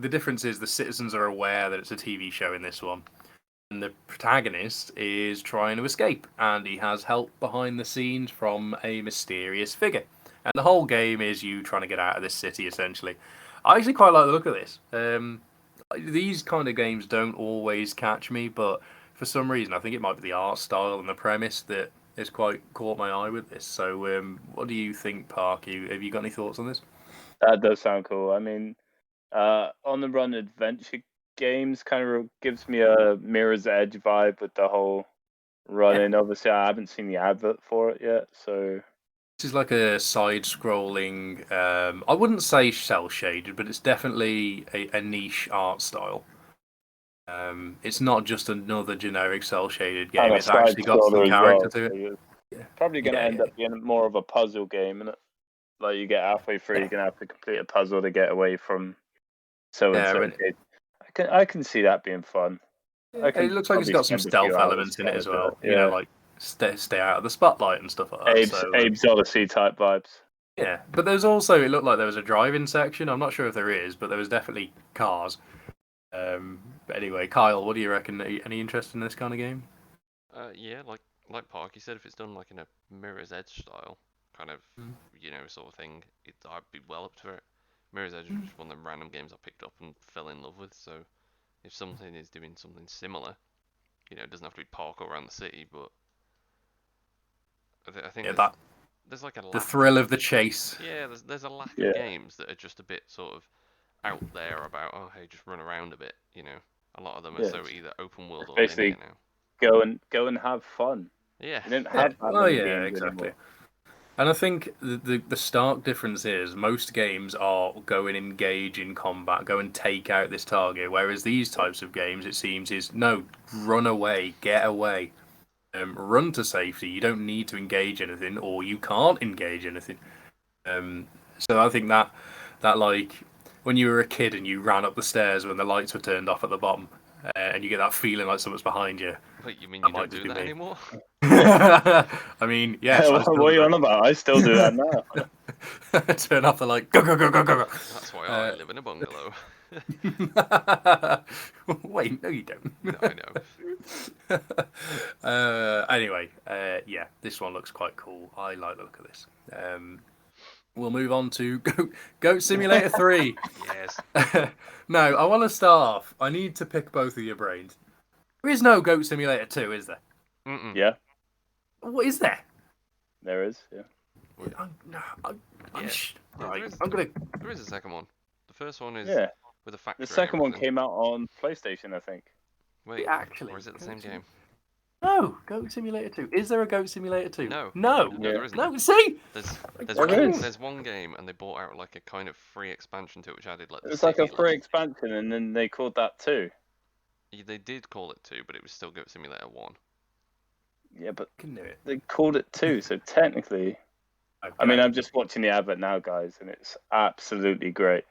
difference is the citizens are aware that it's a TV show in this one, and the protagonist is trying to escape, and he has help behind the scenes from a mysterious figure, and the whole game is you trying to get out of this city essentially. I actually quite like the look of this. These kind of games don't always catch me, but for some reason I think it might be the art style and the premise that has quite caught my eye with this. So what do you think, Park? Have you got any thoughts on this? That does sound cool. I mean, on the run adventure games kind of gives me a Mirror's Edge vibe with the whole running. Obviously, I haven't seen the advert for it yet, so This is like a side-scrolling. I wouldn't say cel-shaded, but it's definitely a niche art style. It's not just another generic cel-shaded game. and a It's actually got some side-scroller as character well. to it. So it's probably going to end up being more of a puzzle game, isn't it? Like you get halfway through, you're going to have to complete a puzzle to get away from so and so. I can see that being fun. It looks like it's got some stealth elements in it as well. You know, like stay out of the spotlight and stuff like that. Abe's Odyssey type vibes. Yeah, but there's also, it looked like there was a driving section. I'm not sure if there is, but there was definitely cars. But anyway, Kyle, what do you reckon? Any interest in this kind of game? Yeah, like Parky said, if it's done like in a Mirror's Edge style, kind of, sort of thing, I'd be well up for it. Mirror's Edge was just one of them random games I picked up and fell in love with, so if something is doing something similar, it doesn't have to be parkour around the city, but I think there's like the thrill of the chase. Yeah, there's a lack of games that are just a bit sort of out there about, oh hey, just run around a bit, A lot of them are so either open world or linear now. Go and have fun. Yeah. You didn't have that exactly. Anymore. And I think the stark difference is most games are go and engage in combat, go and take out this target, whereas these types of games, it seems, is no, run away, get away, run to safety. You don't need to engage anything, or you can't engage anything. So I think that like when you were a kid and you ran up the stairs when the lights were turned off at the bottom, and you get that feeling like someone's behind you. Wait, you mean you don't do that anymore? I mean, yes. What are you on about? I still do that now. Turn off the light. Go, go, go, go, go, go. That's why I live in a bungalow. Wait, no, you don't. No, I know. Anyway, yeah, this one looks quite cool. I like the look of this. We'll move on to Goat Simulator 3. Yes. No, I want to start off. I need to pick both of your brains. There is no Goat Simulator 2, is there? Mm-mm. Yeah. What is there? There is, yeah. There is a second one. The first one is with a factory. The second one came out on PlayStation, I think. Wait, actually, or is it the same game? No, Goat Simulator 2. Is there a Goat Simulator 2? No, there isn't. No, see? There's one game, and they bought out like a kind of free expansion to it, which added like. It's like a free expansion, and then they called that 2. They did call it 2, but it was still Goat Simulator 1. Yeah, but Can do it. they called it 2, so technically. Okay. I mean, I'm just watching the advert now, guys, and it's absolutely great.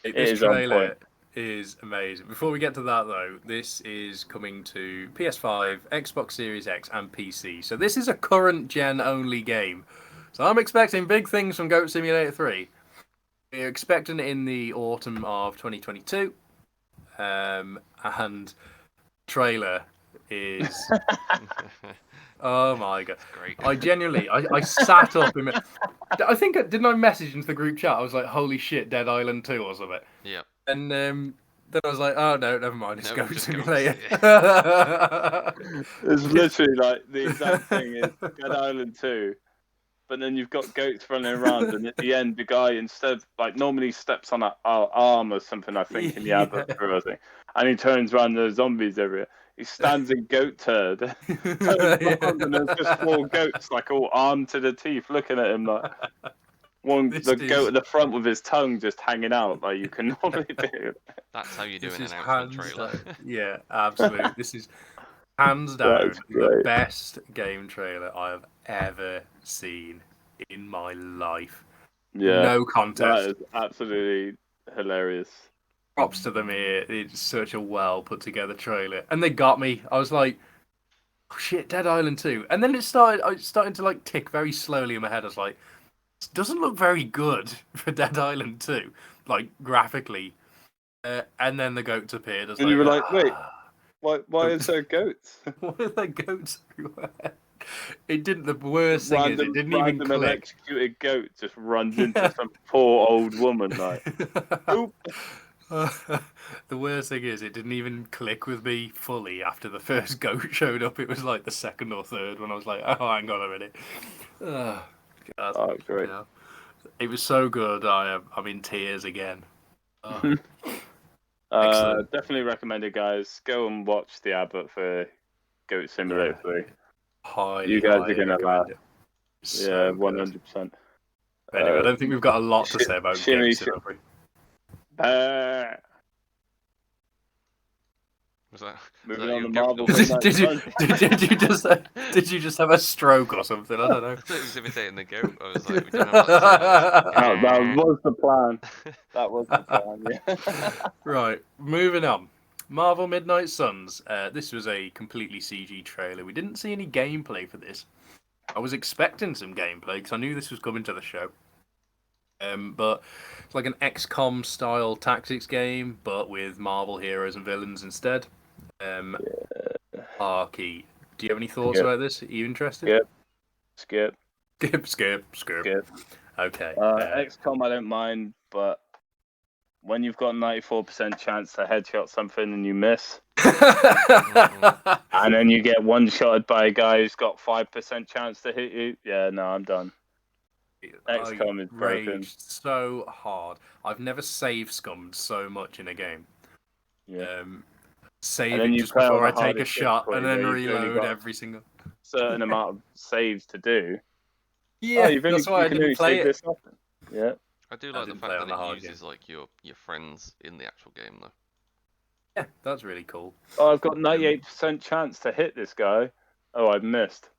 This trailer is amazing. Before we get to that, though, this is coming to PS5, Xbox Series X, and PC. So this is a current gen only game. So I'm expecting big things from Goat Simulator 3. We're expecting it in the autumn of 2022. And trailer is... Oh my god! Great. I genuinely, I sat up. I think didn't I message into the group chat? I was like, "Holy shit, Dead Island 2 or something." Yeah. And then I was like, "Oh no, never mind. It's No, Goat just Simulator." It's literally like the exact thing is Dead Island 2, but then you've got goats running around, and at the end, the guy instead of like normally steps on an arm or something, I think, in the advert or something, and he turns around, and there's zombies everywhere. He stands in goat turd, turns around, and there's just 4 goats like all armed to the teeth, looking at him like goat at the front with his tongue just hanging out like you can normally do. That's how you do an This is announcement trailer. Yeah, absolutely. This is hands down That's the great. best game trailer I have ever seen in my life. Yeah, No contest. that is absolutely hilarious. Props to them here. It's such a well put together trailer, and they got me. I was like, "Oh shit, Dead Island 2," and then I started to like tick very slowly in my head. I was like, "This doesn't look very good for Dead Island 2, like graphically." And then the goats appeared. And you were like, "Wait, why is there goats? Why are there goats everywhere?" It didn't. The worst thing is, it didn't even click. Electrocuted goat just runs into some poor old woman like. Oop. The worst thing is, it didn't even click with me fully after the first goat showed up. It was like the second or third when I was like, "Oh, hang on a minute." Oh, God. Oh, great. Yeah. It was so good. I'm in tears again. Oh. Definitely recommend it, guys. Go and watch the advert for Goat Simulator 3. You guys are going to laugh. Yeah, 100%. Anyway, I don't think we've got a lot to say about Goat Simulator 3. Was that? Moving Was on to that Marvel. Did you just have a stroke or something? I don't know. I thought it was imitating the goat. I was like, we don't have like that was the plan. That was the plan, yeah. Right, moving on. Marvel Midnight Suns. This was a completely CG trailer. We didn't see any gameplay for this. I was expecting some gameplay because I knew this was coming to the show. But it's like an XCOM style tactics game, but with Marvel heroes and villains instead. Arky, do you have any thoughts about this? Are you interested? Skip. Okay. XCOM I don't mind, but when you've got 94% chance to headshot something and you miss, and then you get one-shotted by a guy who's got 5% chance to hit you, yeah, no, I'm done. XCOM is broken. So hard. I've never save scummed so much in a game. Yeah. Saving just before I take a shot and then reload every single certain amount of saves to do. Yeah, that's why I didn't play it. Yeah. I do like the fact that it uses like your friends in the actual game though. Yeah, that's really cool. Oh, I've got 98% chance to hit this guy. Oh, I've missed.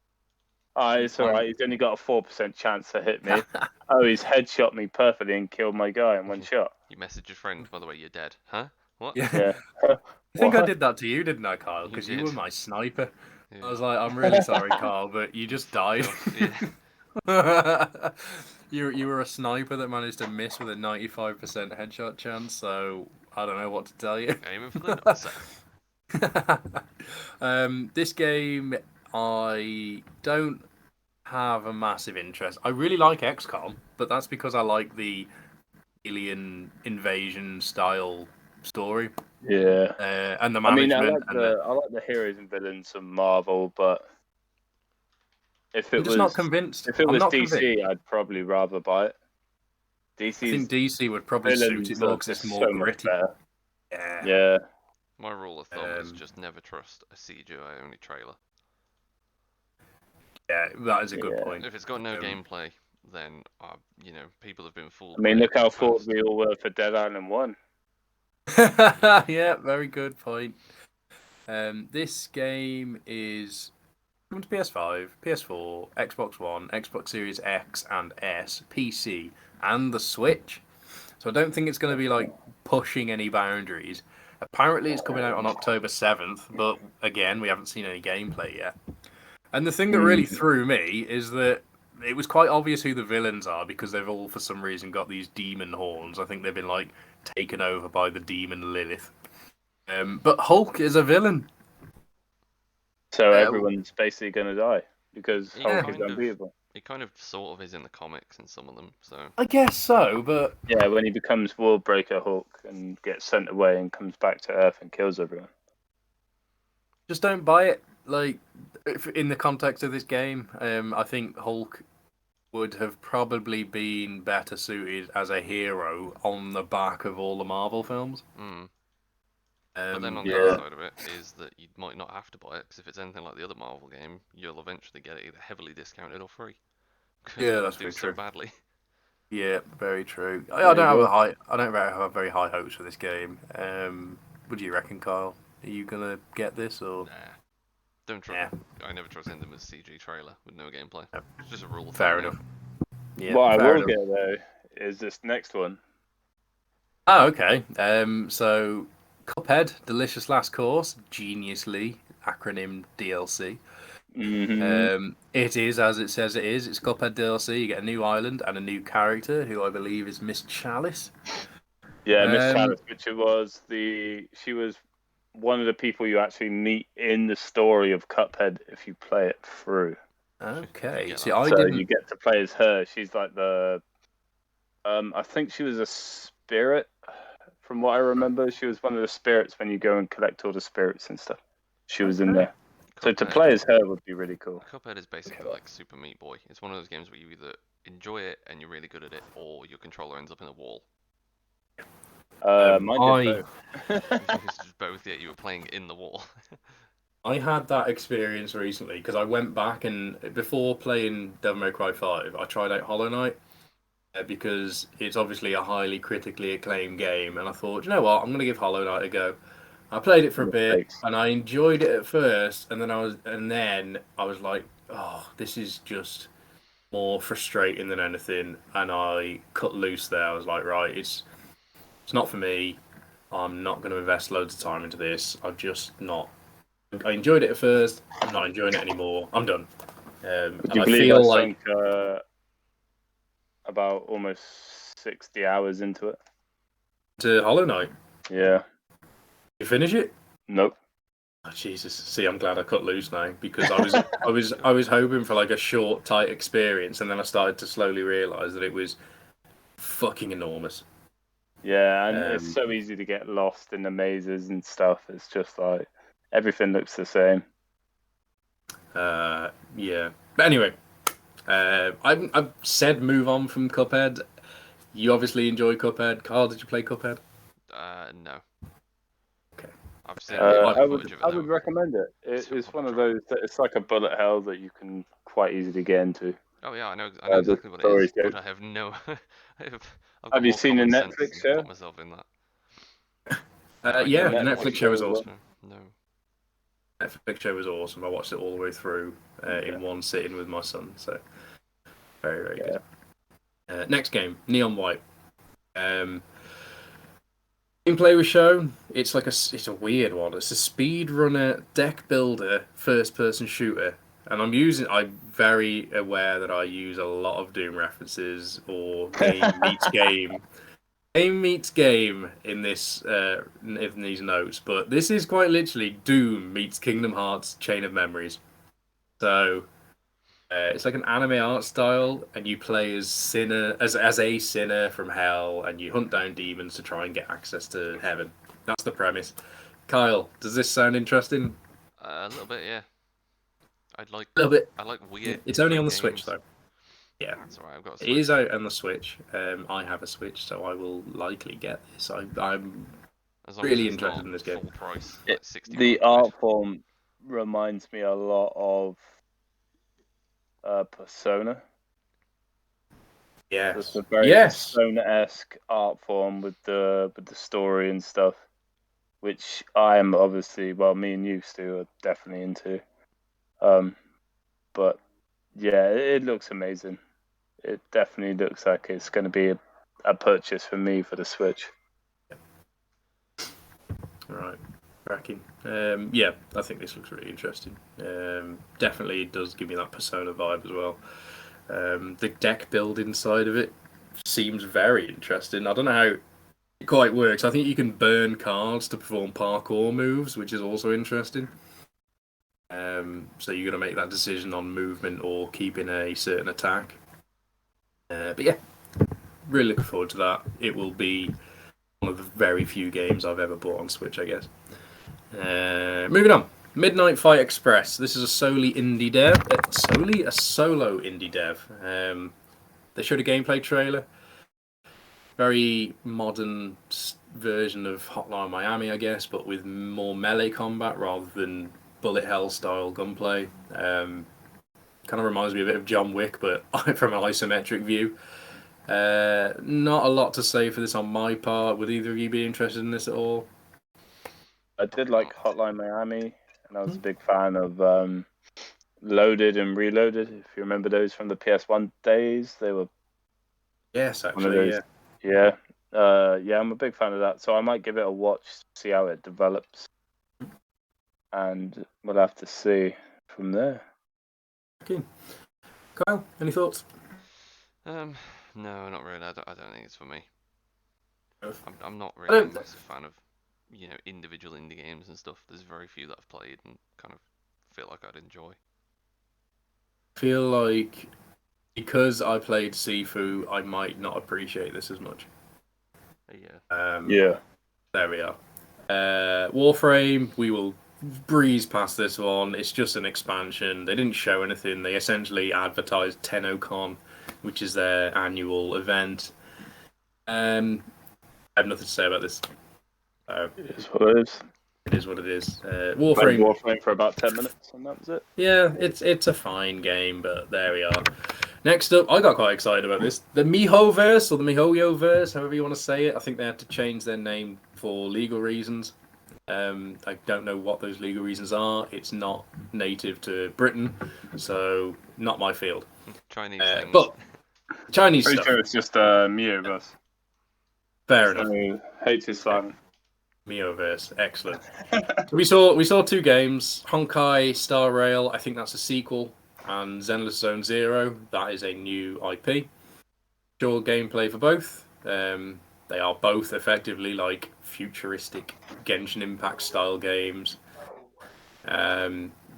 Oh, it's alright. He's only got a 4% chance to hit me. Oh, he's headshot me perfectly and killed my guy in one shot. You message your friend, by the way, you're dead. Huh? What? Yeah. I think I did that to you, didn't I, Kyle? Because you were my sniper. Yeah. I was like, I'm really sorry, Carl, but you just died. Yeah. You were a sniper that managed to miss with a 95% headshot chance, so I don't know what to tell you. Aiming for the nose. This game, I don't have a massive interest. I really like XCOM, but that's because I like the alien invasion style story. Yeah. And the management. I like the heroes and villains of Marvel, but if it was not convinced. If it was DC, I'd probably rather buy it. I think DC would probably suit it more because it's more gritty. Yeah. My rule of thumb is just never trust a CGI only trailer. Yeah, that is a good point. If it's got no gameplay, then people have been fooled. I mean, look how fooled we all were for Dead Island 1. Yeah, very good point. This game is Coming to PS5, PS4, Xbox One, Xbox Series X and S, PC, and the Switch. So I don't think it's going to be like pushing any boundaries. Apparently, it's coming out on October 7th, but again, we haven't seen any gameplay yet. And the thing that really threw me is that it was quite obvious who the villains are because they've all, for some reason, got these demon horns. I think they've been like taken over by the demon Lilith. But Hulk is a villain. So everyone's basically going to die because Hulk is unbeatable. He kind of sort of is in the comics in some of them, so I guess so, but yeah, when he becomes Worldbreaker Hulk and gets sent away and comes back to Earth and kills everyone. Just don't buy it. Like, in the context of this game, I think Hulk would have probably been better suited as a hero on the back of all the Marvel films. But then on the other side of it is that you might not have to buy it, because if it's anything like the other Marvel game, you'll eventually get it either heavily discounted or free. Yeah, that's do so badly. Yeah, very true. I don't have very high hopes for this game. What do you reckon, Kyle? Are you gonna get this or? Nah, don't trust. I never trust anything with CG trailer with no gameplay. It's just a rule. Fair enough. Yeah, what I will get though is this next one. Oh, okay. So Cuphead, Delicious Last Course, geniusly acronym DLC. It is as it says it is. It's Cuphead DLC. You get a new island and a new character, who I believe is Miss Chalice. Yeah, Miss Chalice, which she was one of the people you actually meet in the story of Cuphead if you play it through. Okay, you get to play as her. She's like the, I think she was a spirit. From what I remember, she was one of the spirits when you go and collect all the spirits and stuff. She was in there. So to play as her would be really cool. Cuphead is basically like Super Meat Boy. It's one of those games where you either enjoy it and you're really good at it, or your controller ends up in a wall. Mine did both. It's just both, yet you were playing in the wall. I had that experience recently because I went back and before playing Devil May Cry 5, I tried out Hollow Knight because it's obviously a highly critically acclaimed game, and I thought, you know what, I'm going to give Hollow Knight a go. I played it for a bit and I enjoyed it at first, and then I was like, oh, this is just more frustrating than anything, and I cut loose there. I was like, right, it's not for me. I'm not going to invest loads of time into this. I enjoyed it at first. I'm not enjoying it anymore. I'm done. Do you believe I sunk about almost 60 hours into it? To Hollow Knight? Yeah. You finish it? Nope. Oh, Jesus. See, I'm glad I cut loose now because I was hoping for like a short, tight experience, and then I started to slowly realise that it was fucking enormous. Yeah, and it's so easy to get lost in the mazes and stuff. It's just like everything looks the same. Yeah. But anyway, I've said move on from Cuphead. You obviously enjoy Cuphead. Carl, did you play Cuphead? No. Okay. I've seen I would recommend it. It's one of those that it's like a bullet hell that you can quite easily get into. Oh yeah, I know exactly what it is, but I have no. Have you seen the Netflix show? Put myself in that. Yeah, the Netflix show was awesome. No. Netflix show was awesome. I watched it all the way through in one sitting with my son. So very, very good. Next game, Neon White. Gameplay was shown. It's a weird one. It's a speedrunner, deck builder, first-person shooter. And I'm very aware that I use a lot of Doom references or game meets game. Game meets game in these notes, but this is quite literally Doom meets Kingdom Hearts Chain of Memories. So it's like an anime art style, and you play as a sinner from hell, and you hunt down demons to try and get access to heaven. That's the premise. Kyle, does this sound interesting? A little bit, yeah. A little bit. I like weird. It's only on the games. Switch though. Yeah, that's alright. I've got a Switch. It is out on the Switch. I have a Switch, so I will likely get this. I'm really interested in this game. Full price, the art form reminds me a lot of Persona. Yeah, it's a very Persona-esque art form with the story and stuff, which I am obviously, me and you, Stu, are definitely into. but yeah, it looks amazing. It definitely looks like it's going to be a purchase for me for the Switch. All right, cracking. Yeah, I think this looks really interesting. Definitely it does give me that Persona vibe as well. The deck building side of it seems very interesting. I don't know how it quite works. I think you can burn cards to perform parkour moves, which is also interesting. So you're going to make that decision on movement or keeping a certain attack. But yeah, really looking forward to that. It will be one of the very few games I've ever bought on Switch, I guess. Moving on. Midnight Fight Express. This is a solely indie dev. A solo indie dev. They showed a gameplay trailer. Very modern version of Hotline Miami, I guess, but with more melee combat rather than bullet hell style gunplay. Kind of reminds me a bit of John Wick, but from an isometric view. Not a lot to say for this on my part. Would either of you be interested in this at all? I did like Hotline Miami, and I was a big fan of Loaded and Reloaded. If you remember those from the PS1 days, they were Yes, actually, yeah. Yeah, I'm a big fan of that. So I might give it a watch, see how it develops, and we'll have to see from there. Okay. Kyle, any thoughts? No, not really. I don't think it's for me. No. I'm not really a massive fan of, individual indie games and stuff. There's very few that I've played and kind of feel like I'd enjoy. Feel like because I played Sifu, I might not appreciate this as much. Yeah. Yeah. There we are. Warframe, we will breeze past this one. It's just an expansion. They didn't show anything. They essentially advertised TennoCon, which is their annual event. I have nothing to say about this. It is what it is. It is what it is. Played Warframe for about 10 minutes, and that was it. Yeah, it's a fine game, but there we are. Next up, I got quite excited about this. The Mihoverse, or the Mihoyo-verse, however you want to say it. I think they had to change their name for legal reasons. I don't know what those legal reasons are. It's not native to Britain, so not my field. Chinese things. But Chinese Pretty stuff. sure it's just Mihoverse. Fair enough. Hate is silent. Mihoverse, excellent. we saw two games: Honkai Star Rail. I think that's a sequel, and Zenless Zone Zero. That is a new IP. Sure gameplay for both. They are both effectively like futuristic Genshin Impact style games.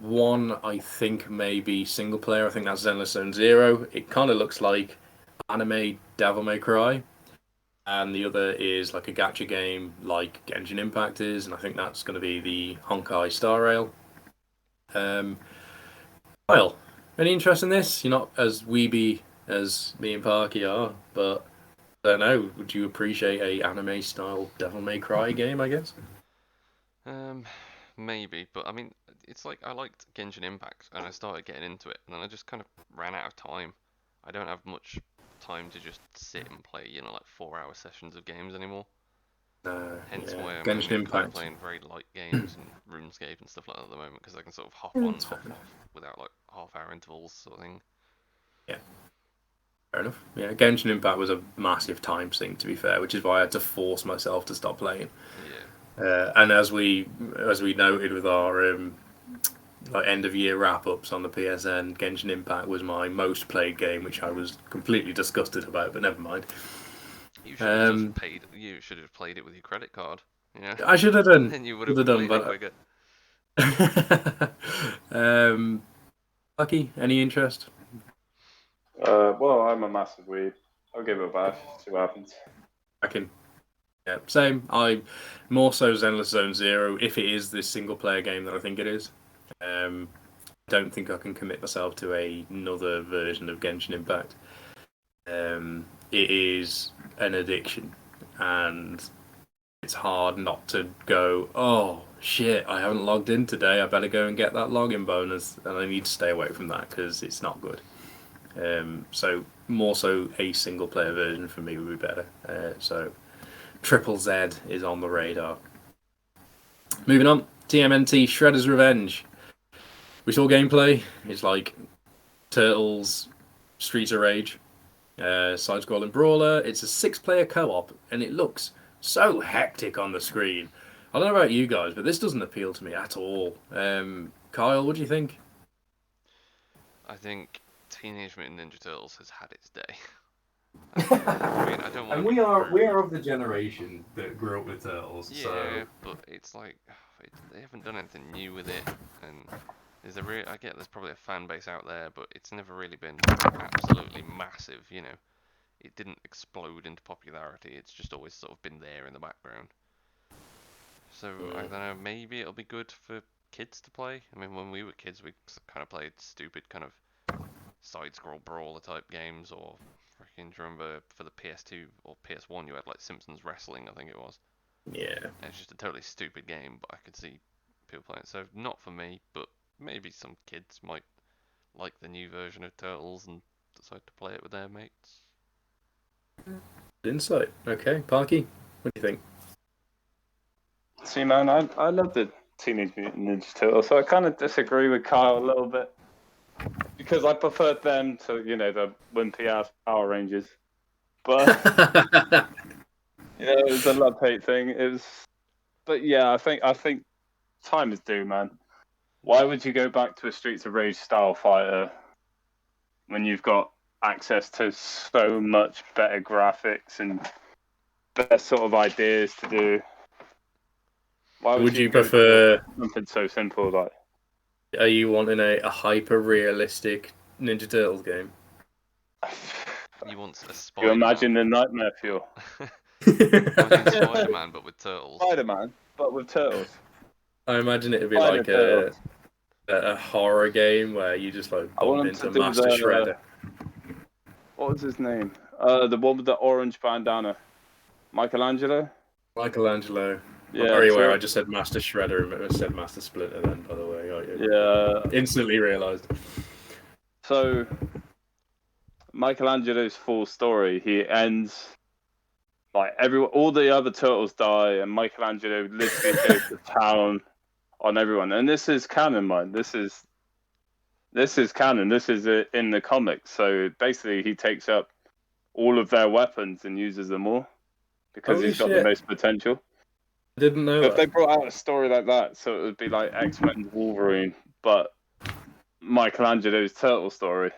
One I think maybe single player. I think that's Zenless Zone Zero. It kind of looks like anime Devil May Cry. And the other is like a gacha game like Genshin Impact is, and I think that's going to be the Honkai Star Rail. Kyle, any interest in this? You're not as weeby as me and Parky are, but I don't know. Would you appreciate a anime style Devil May Cry game? I guess. Maybe, but I mean, it's like I liked Genshin Impact, and I started getting into it, and then I just kind of ran out of time. I don't have much time to just sit and play, like 4-hour sessions of games anymore. Hence why I'm Genshin kind Impact. of playing very light games and RuneScape and stuff like that at the moment, because I can sort of hop on, hop off without like half-hour intervals sort of thing. Yeah. Fair enough. Yeah, Genshin Impact was a massive time sink, to be fair, which is why I had to force myself to stop playing. Yeah. And as we noted with our like end of year wrap ups on the PSN, Genshin Impact was my most played game, which I was completely disgusted about, but never mind. You should have just paid. You should have played it with your credit card. Yeah. I should have done. Then you would have done it quicker. Lucky, any interest? Well, I'm a massive weeb. I'll give it a bash, see what happens. Yeah, same. I more so Zenless Zone Zero, if it is this single player game that I think it is. Don't think I can commit myself to another version of Genshin Impact. It is an addiction, and it's hard not to go, oh shit, I haven't logged in today, I better go and get that login bonus, and I need to stay away from that because it's not good. So more so a single player version for me would be better. So Triple Z is on the radar. Moving on, TMNT Shredder's Revenge. We saw gameplay. It's like Turtles Streets of Rage, side-scrolling brawler. It's a 6-player co-op, and it looks so hectic on the screen. I don't know about you guys, but this doesn't appeal to me at all. Kyle, what do you think? I think Teenage Mutant Ninja Turtles has had its day. I mean, I don't want. And we are of the generation that grew up with Turtles. Yeah, so... but it's like they haven't done anything new with it, and I get there's probably a fan base out there, but it's never really been absolutely massive. You know, it didn't explode into popularity. It's just always sort of been there in the background. So I don't know. Maybe it'll be good for kids to play. I mean, when we were kids, we kind of played stupid kind of side-scroll brawler type games, or do you remember for the PS2 or PS1 you had like Simpsons Wrestling, I think it was. Yeah. And it's just a totally stupid game, but I could see people playing it. So not for me, but maybe some kids might like the new version of Turtles and decide to play it with their mates. Insight. Okay, Parky, what do you think? See, man, I love the Teenage Mutant Ninja Turtles, so I kind of disagree with Kyle a little bit. Because I preferred them to, the wimpy ass Power Rangers. But, it was a love-hate thing. But yeah, I think time is due, man. Why would you go back to a Streets of Rage style fighter when you've got access to so much better graphics and better sort of ideas to do? Why would you prefer something so simple like? Are you wanting a hyper-realistic Ninja Turtles game? You want a Spider-Man. You imagine the nightmare fuel. Imagine Spider-Man, but with turtles. Spider-Man, but with turtles. I imagine it would be like a horror game where you just like bump into Master Shredder. What was his name? The one with the orange bandana. Michelangelo? Yeah. Anyway, I just said Master Shredder and I said Master Splinter then, by the way. Yeah. Instantly realised. So, Michelangelo's full story, he ends like all the other turtles die, and Michelangelo literally goes to town on everyone. And this is canon, man. This is canon. This is in the comics. So basically, he takes up all of their weapons and uses them all because he's got the most potential. I didn't know If they brought out a story like that, so it would be like X-Men Wolverine, but Michelangelo's turtle story.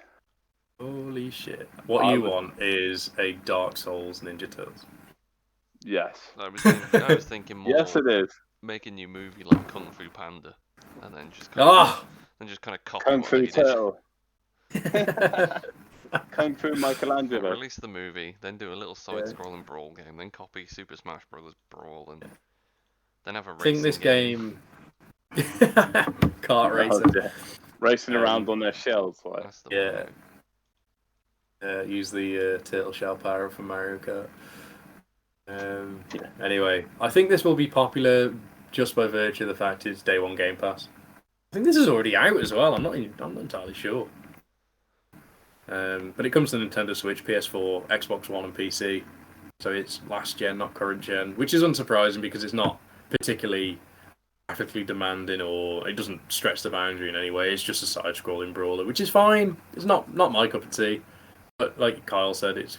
Holy shit. What you want is a Dark Souls Ninja Turtles. Yes. I was thinking more. Yes, it is. Make a new movie like Kung Fu Panda, and then just kind of copy Kung what Fu they did. Turtle. Kung Fu Michelangelo. Release the movie, then do a little side-scrolling brawl game, then copy Super Smash Bros. Brawl, and then have a racing I think this game... Kart racer. Oh, yeah. Racing around on their shells. Like. That's the one. Use the turtle shell power from Mario Kart. Anyway, I think this will be popular just by virtue of the fact it's day one Game Pass. I think this is already out as well. I'm not entirely sure. But it comes to Nintendo Switch, PS4, Xbox One, and PC. So it's last gen, not current gen, which is unsurprising because it's not particularly graphically demanding, or it doesn't stretch the boundary in any way. It's just a side-scrolling brawler, which is fine. It's not my cup of tea. But like Kyle said, it's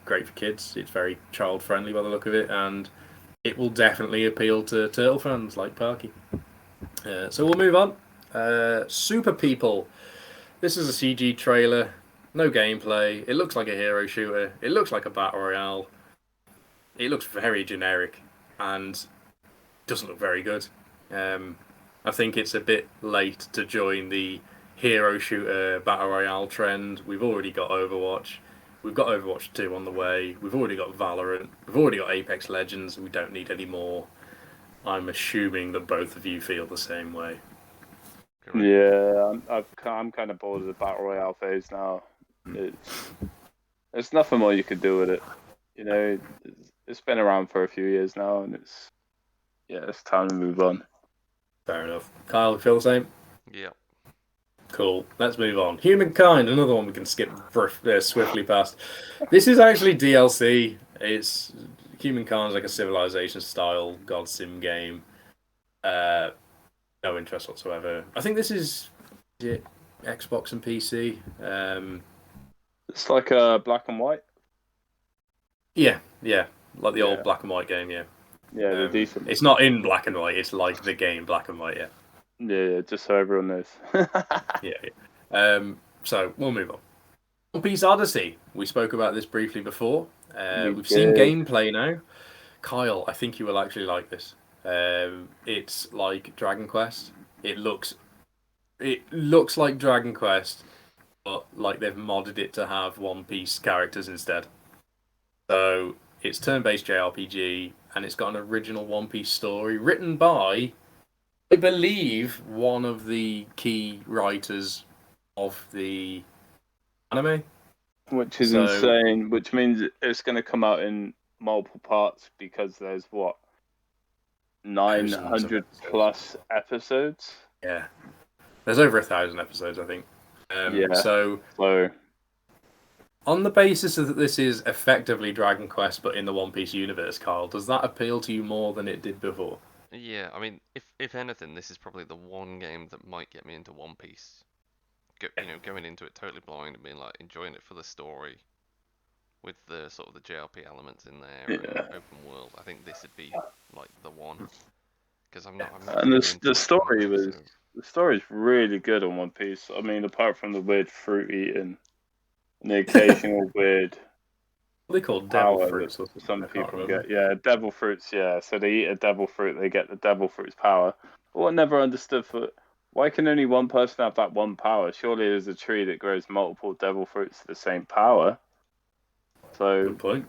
great for kids. It's very child-friendly by the look of it, and it will definitely appeal to turtle fans like Parky. So we'll move on. Super People. This is a CG trailer. No gameplay. It looks like a hero shooter. It looks like a battle royale. It looks very generic and doesn't look very good. I think it's a bit late to join the hero shooter battle royale trend. We've already got Overwatch. We've got Overwatch 2 on the way. We've already got Valorant. We've already got Apex Legends. We don't need any more. I'm assuming that both of you feel the same way. Yeah, I'm kind of bored of the battle royale phase now. There's nothing more you could do with it. It's been around for a few years now, and it's time to move on. Fair enough. Kyle, you feel the same? Yeah. Cool. Let's move on. Humankind, another one we can skip swiftly past. This is actually DLC. It's Humankind's like a Civilization-style God Sim game. No interest whatsoever. I think this is Xbox and PC. It's like a black and white. Yeah, like the old Yeah. black and white game. Yeah, Yeah, they're decent. It's not in black and white. It's like the game black and white. Yeah. Yeah, just so everyone knows. Yeah. So we'll move on. One Piece Odyssey. We spoke about this briefly before. We've seen gameplay now. Kyle, I think you will actually like this. It's like Dragon Quest. It looks like Dragon Quest, but like they've modded it to have One Piece characters instead. So it's turn-based JRPG, and it's got an original One Piece story written by, I believe, one of the key writers of the anime. Which is insane. Which means it's going to come out in multiple parts because there's what 900 plus episodes. Yeah, there's over 1,000 episodes, I think. So on the basis that this is effectively Dragon Quest but in the One Piece universe, Kyle, does that appeal to you more than it did before? Yeah, I mean, if anything, this is probably the one game that might get me into One Piece. Going into it totally blind and being like enjoying it for the story, with the sort of the JRP elements in there and open world. I think this would be like the one, because I'm not. And the story's really good on One Piece. I mean, apart from the weird fruit eating and the occasional weird. What are they called? Devil fruits. Some people get. Yeah, devil fruits. Yeah, so they eat a devil fruit, they get the devil fruit's power. But what I never understood why can only one person have that one power? Surely there's a tree that grows multiple devil fruits to the same power. So good point.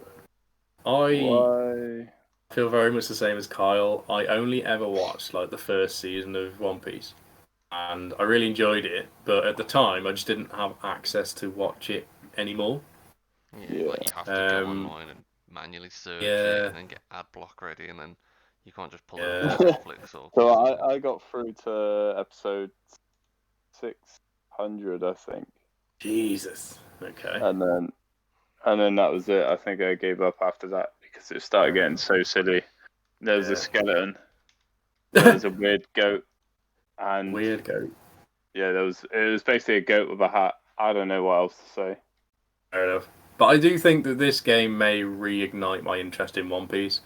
I feel very much the same as Kyle. I only ever watched like the first season of One Piece, and I really enjoyed it. But at the time, I just didn't have access to watch it anymore. Yeah, like you have to go online and manually search it, and then get ad block ready, and then you can't just pull it up on Netflix or. So I got through to episode 600, I think. Jesus. Okay. And then that was it. I think I gave up after that because it started getting so silly. There was a skeleton. There was a weird goat. And weird goat. Yeah, it was basically a goat with a hat. I don't know what else to say. Fair enough. But I do think that this game may reignite my interest in One Piece.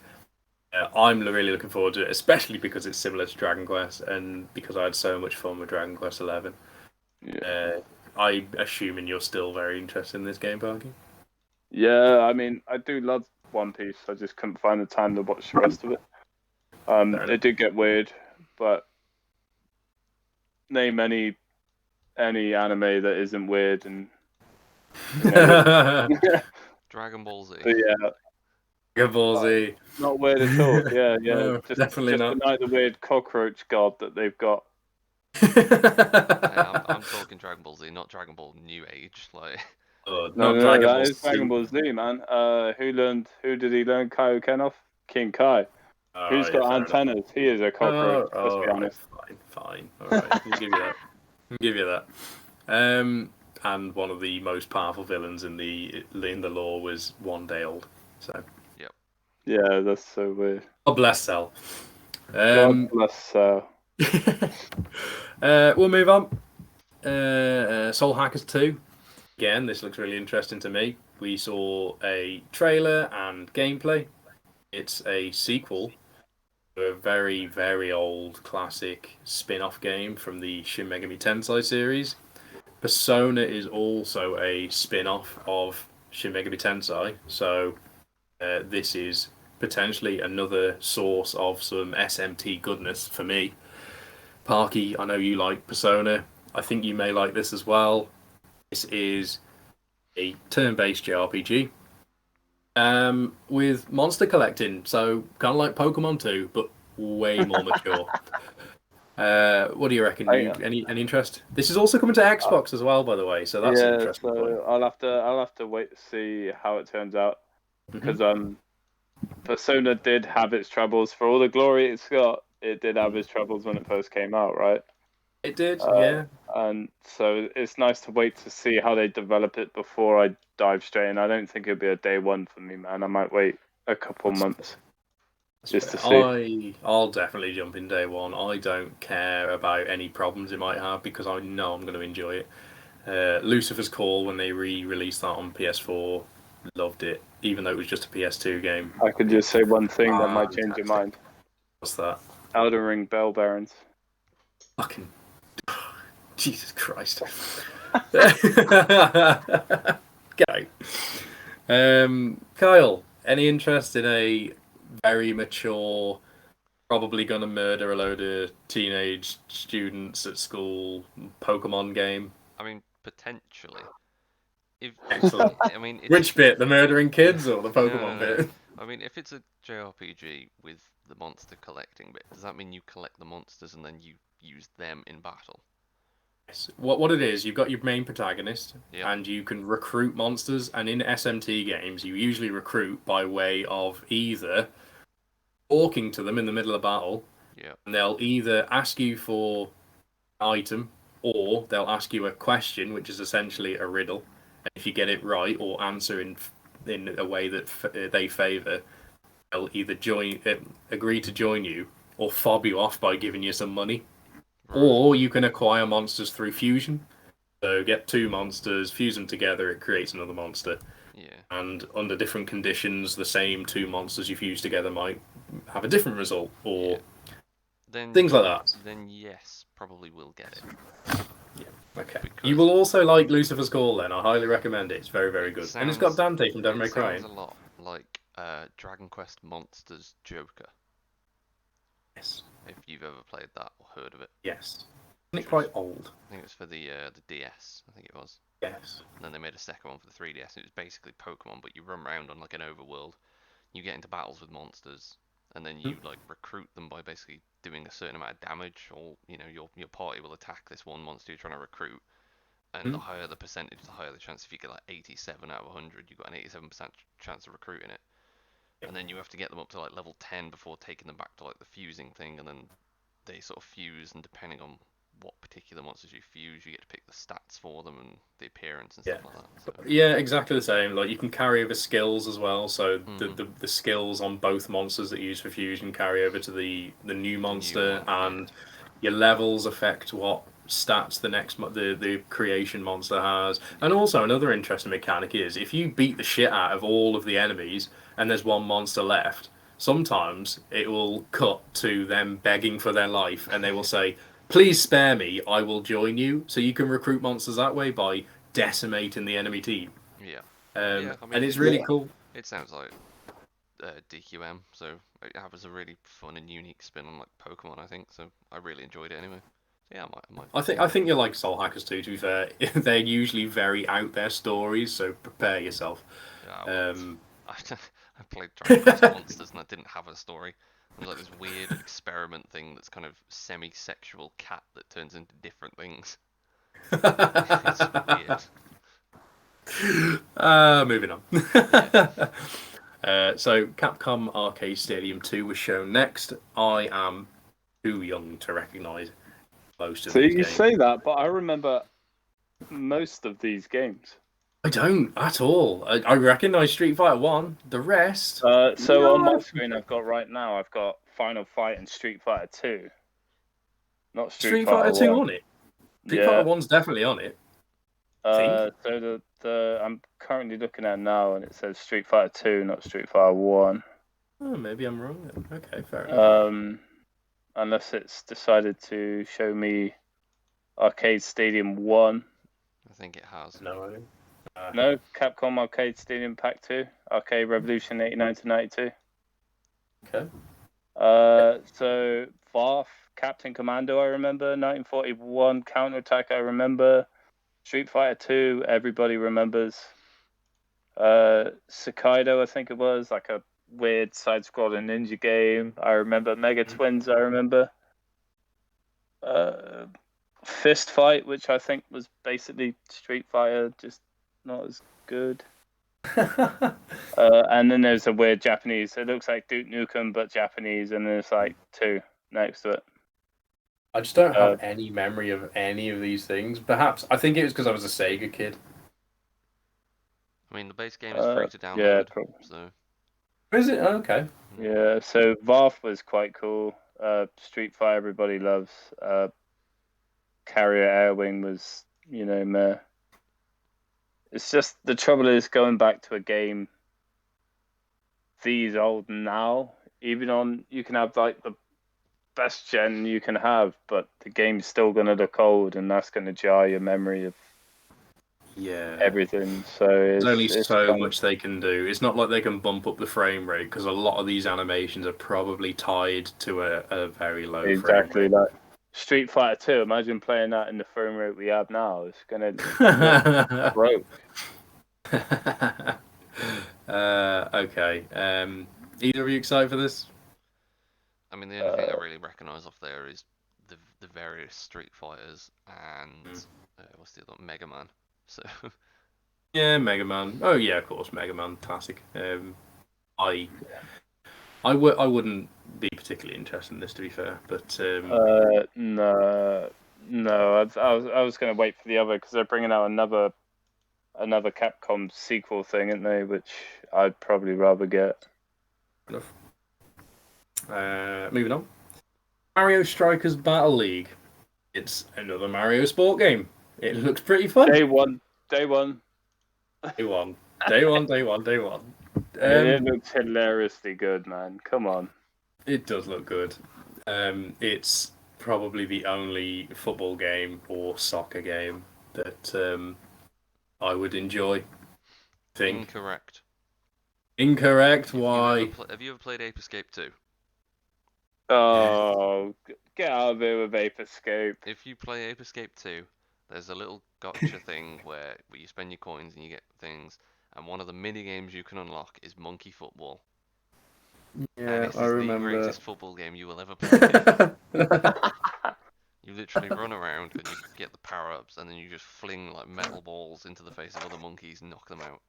I'm really looking forward to it, especially because it's similar to Dragon Quest and because I had so much fun with Dragon Quest XI. Yeah. I'm assuming you're still very interested in this game, Parky? Yeah, I mean, I do love One Piece. I just couldn't find the time to watch the rest of it. It did get weird, but name any anime that isn't weird and. Dragon Ball Z. But yeah. Dragon Ball Z. Not weird at all. Yeah. No, definitely not. Deny the weird cockroach god that they've got. I'm talking Dragon Ball Z, not Dragon Ball New Age. Like. No, that is Dragon Ball Z, man. Who did he learn Kaioken off? King Kai. Who's got antennas? Enough. He is a cockroach. Let's be honest. Fine. All right, we'll give you that. And one of the most powerful villains in the lore was One Day Old. So. Yep. Yeah, that's so weird. God bless Cell. God bless Cell. We'll move on. Soul Hackers 2. Again, this looks really interesting to me. We saw a trailer and gameplay. It's a sequel to a very, very old classic spin-off game from the Shin Megami Tensei series. Persona is also a spin-off of Shin Megami Tensei, so this is potentially another source of some SMT goodness for me. Parky, I know you like Persona. I think you may like this as well. This is a turn-based JRPG with monster collecting, so kind of like Pokemon 2, but way more mature. What do you reckon? Any interest? This is also coming to Xbox as well, by the way, so that's an interesting point. I'll have to wait to see how it turns out because Persona did have its troubles. For all the glory it's got, it did have its troubles when it first came out, right? It did, yeah. And so it's nice to wait to see how they develop it before I dive straight in. I don't think it'll be a day one for me, man. I might wait a couple months. just to see. I'll definitely jump in day one. I don't care about any problems it might have because I know I'm going to enjoy it. Lucifer's Call, when they re-released that on PS4, loved it, even though it was just a PS2 game. I could just say one thing that might change your mind. What's that? Elden Ring Bell Barons. Fucking Jesus Christ. Go. Kyle, any interest in a very mature, probably gonna murder a load of teenage students at school Pokemon game? I mean, potentially. Excellent. I mean, Which bit? The murdering kids or the Pokemon No. bit? I mean, if it's a JRPG with the monster collecting bit, does that mean you collect the monsters and then you use them in battle? Yes. What it is, you've got your main protagonist, Yep. and you can recruit monsters. And in SMT games, you usually recruit by way of either talking to them in the middle of battle, Yep. and they'll either ask you for an item, or they'll ask you a question, which is essentially a riddle. And if you get it right or answer in a way that they favour, they'll either agree to join you, or fob you off by giving you some money. Right. Or you can acquire monsters through fusion. So get two monsters, fuse them together, it creates another monster. Yeah. And under different conditions, the same two monsters you fuse together might have a different result, or Then things like that. Then yes, probably will get it. Okay. Because You will also like Lucifer's Call then. I highly recommend it. It's very, very good. And it's got Dante from Devil May Cry. It sounds a lot like Dragon Quest Monsters Joker, Yes. if you've ever played that or heard of it. Yes. Isn't it quite old? I think it was for the DS, I think it was. Yes. And then they made a second one for the 3DS. It was basically Pokemon, but you run around on like an overworld. You get into battles with monsters, and then you like recruit them by basically doing a certain amount of damage, or you know your party will attack this one monster you're trying to recruit, and the higher the percentage, the higher the chance. If you get like 87 out of 100, you've got an 87% chance of recruiting it. And then you have to get them up to like level 10 before taking them back to like the fusing thing, and then they sort of fuse, and depending on what particular monsters you fuse, you get to pick the stats for them and the appearance and stuff like that. So. Yeah, exactly the same. Like you can carry over skills as well. So the skills on both monsters that you use for fusion carry over to the new monster, and your levels affect what stats the creation monster has. And also another interesting mechanic is if you beat the shit out of all of the enemies and there's one monster left, sometimes it will cut to them begging for their life, and they will say, "Please spare me, I will join you." So you can recruit monsters that way by decimating the enemy team. Yeah. I mean, and it's yeah. really cool. It sounds like DQM, so it has a really fun and unique spin on like Pokemon, I think. So I really enjoyed it anyway. So yeah, I might. I think you'll like Soul Hackers too. To be fair, they're usually very out there stories, so prepare yourself. Yeah, I played Dragon Quest Monsters and I didn't have a story. It was like this weird experiment thing that's kind of semi-sexual cat that turns into different things. It's weird. Moving on. So Capcom Arcade Stadium 2 was shown next. I am too young to recognise most of these games. So you say that, but I remember most of these games. I don't at all. I recognise Street Fighter 1. The rest... So on my screen I've got right now, I've got Final Fight and Street Fighter 2. Not Street Fighter 2 1. on it? Street Fighter 1's definitely on it. So the I'm currently looking at now, and it says Street Fighter 2, not Street Fighter 1. Oh, maybe I'm wrong then. Okay, fair enough. Unless it's decided to show me Arcade Stadium 1. I think it has. No, No, Capcom Arcade Stadium Pack 2, Arcade Revolution 89 to 92. Okay. So Varf, Captain Commando, I remember. 1941 Counterattack, I remember. Street Fighter 2, everybody remembers. Sakaido, I think it was, like a weird side-scrolling ninja game. I remember Mega Twins, I remember. Fist Fight, which I think was basically Street Fighter, just not as good. And then there's a weird Japanese. It looks like Duke Nukem, but Japanese, and there's like 2 next to it. I just don't have any memory of any of these things. Perhaps I think it was because I was a Sega kid. I mean, the base game is free to download, so Is it? Oh, okay. Yeah, so Varth was quite cool. Street Fighter, everybody loves. Carrier Airwing was, meh. It's just the trouble is going back to a game these old now. Even on, you can have like the best gen you can have, but the game's still going to look old, and that's going to jar your memory of everything. So there's only it's so much they can do. It's not like they can bump up the frame rate because a lot of these animations are probably tied to a very low frame rate. exactly like Street Fighter 2. Imagine playing that in the frame rate we have now. It's going to look broke. Okay. Either of you excited for this? I mean, the only thing I really recognise off there is the various Street Fighters and what's the other one? Mega Man. So Yeah, Mega Man. Oh yeah, of course, Mega Man, classic. I wouldn't be particularly interested in this, to be fair. But no. I was going to wait for the other because they're bringing out another Capcom sequel thing, aren't they? Which I'd probably rather get. Enough. Moving on. Mario Strikers Battle League. It's another Mario sport game. It looks pretty fun. Day one. Day one. It looks hilariously good, man. Come on. It does look good. It's probably the only football game or soccer game that I would enjoy. Incorrect. Incorrect? Why? Have you ever played Ape Escape 2? Oh, get out of here with Ape Escape. If you play Ape Escape 2, there's a little gotcha thing where you spend your coins and you get things, and one of the mini games you can unlock is Monkey Football. Yeah, and I remember. It's the greatest football game you will ever play. You literally run around and you get the power-ups, and then you just fling like metal balls into the face of other monkeys and knock them out.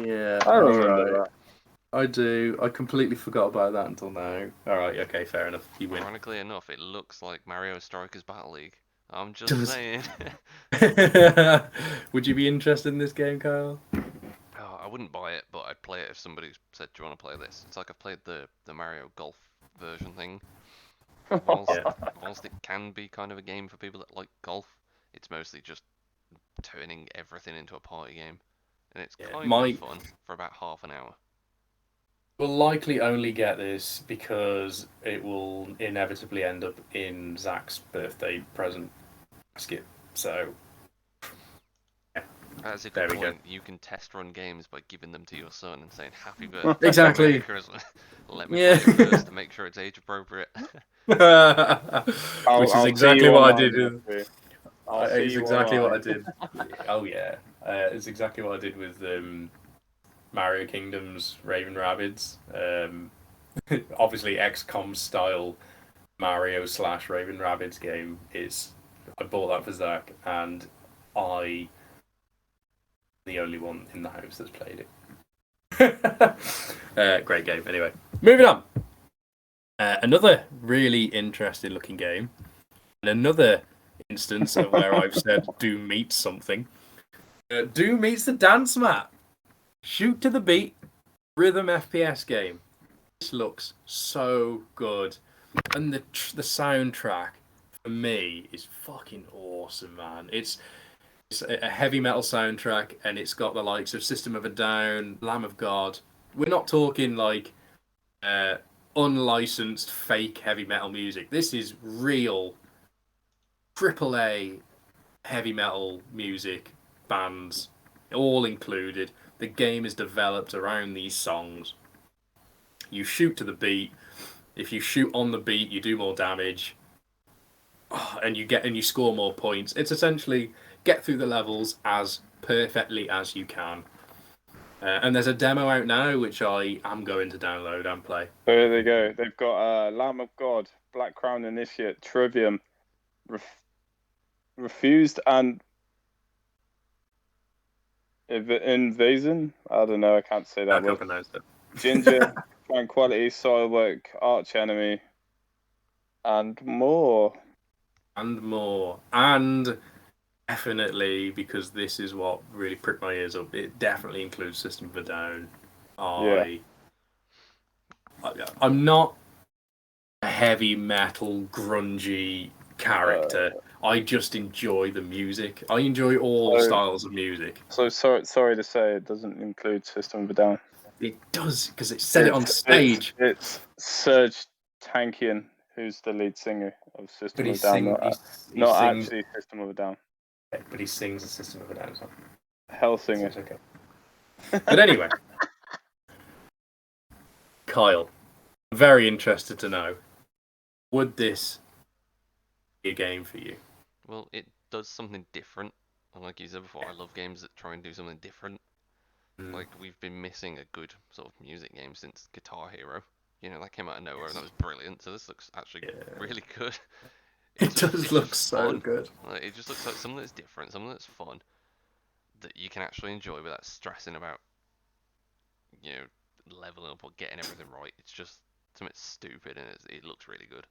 Yeah, I remember that. I do. I completely forgot about that until now. Alright, okay, fair enough. You win. Ironically enough, it looks like Mario Strikers Battle League. I'm just saying. Would you be interested in this game, Kyle? Oh, I wouldn't buy it, but I'd play it if somebody said, "Do you want to play this?" It's like I've played the Mario Golf version thing. Whilst it can be kind of a game for people that like golf, it's mostly just turning everything into a party game, and it's kind of fun for about half an hour. We'll likely only get this because it will inevitably end up in Zach's birthday present basket. So, yeah. That's a good point. You can test run games by giving them to your son and saying "Happy Birthday." Exactly. Let me play it first to make sure it's age appropriate. Which is exactly what I did. It's exactly what I did. Oh yeah, it's exactly what I did with Mario Kingdom's Raven Rabbids. Obviously, XCOM style Mario / Raven Rabbids game is. I bought that for Zach, and I'm the only one in the house that's played it. Great game. Anyway, moving on. Another really interesting looking game, and another instance of where I've said Doom meets something. Doom meets the dance mat. Shoot to the beat, rhythm FPS game. This looks so good, and the soundtrack for me is fucking awesome, man. It's a heavy metal soundtrack, and it's got the likes of System of a Down, Lamb of God. We're not talking like unlicensed fake heavy metal music. This is real AAA heavy metal music bands, all included. The game is developed around these songs. You shoot to the beat. If you shoot on the beat, you do more damage, and you score more points. It's essentially get through the levels as perfectly as you can. And there's a demo out now, which I am going to download and play. There they go. They've got Lamb of God, Black Crown Initiate, Trivium, Refused, and Invasion. I don't know. I can't say that word. Ginger, Tranquility, Soilwork, Arch Enemy, and more. And definitely, because this is what really pricked my ears up, it definitely includes System of a Down. I I'm not a heavy metal, grungy character. I just enjoy the music. I enjoy all styles of music. So sorry to say, it doesn't include System of a Down. It does, because it said it on stage. It's Serge Tankian, who's the lead singer of System of a Down, not actually System of a Down. Yeah, but he sings the System of a Down song. Hell singer. Okay. But anyway, Kyle, I'm very interested to know, would this be a game for you? Well, it does something different. And like you said before, I love games that try and do something different. Like, we've been missing a good sort of music game since Guitar Hero. You know, that came out of nowhere and that was brilliant. So this looks actually really good. It does look so good. Like, it just looks like something that's different, something that's fun, that you can actually enjoy without stressing about, you know, leveling up or getting everything right. It's just something stupid and it looks really good.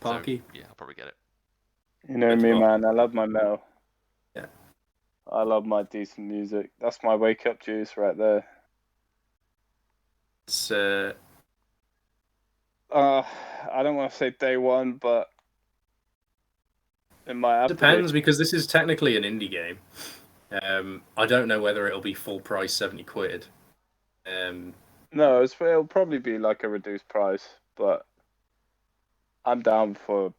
Parky? So, yeah, I'll probably get it. You know me, man. I love my metal. Yeah. I love my decent music. That's my wake up juice right there. It's I don't want to say day one, but it might have depends, because this is technically an indie game. I don't know whether it'll be full price £70. No, it'll probably be like a reduced price, but I'm down for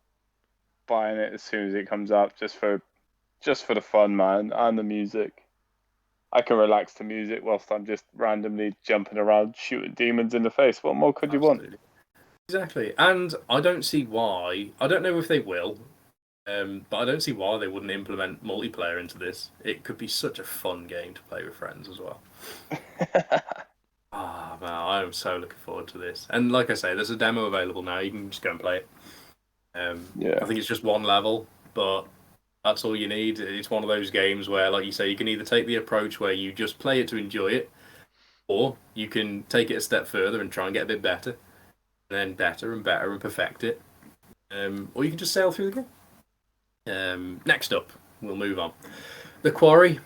buying it as soon as it comes out, just for the fun, man, and the music. I can relax to music whilst I'm just randomly jumping around shooting demons in the face. What more could you want? Exactly. And I don't see why. I don't know if they will, but I don't see why they wouldn't implement multiplayer into this. It could be such a fun game to play with friends as well. Ah, man, I'm so looking forward to this. And like I say, there's a demo available now. You can just go and play it. I think it's just one level, but that's all you need. It's one of those games where, like you say, you can either take the approach where you just play it to enjoy it, or you can take it a step further and try and get a bit better, and then better and better and perfect it. Or you can just sail through the game. Next up, we'll move on. The Quarry.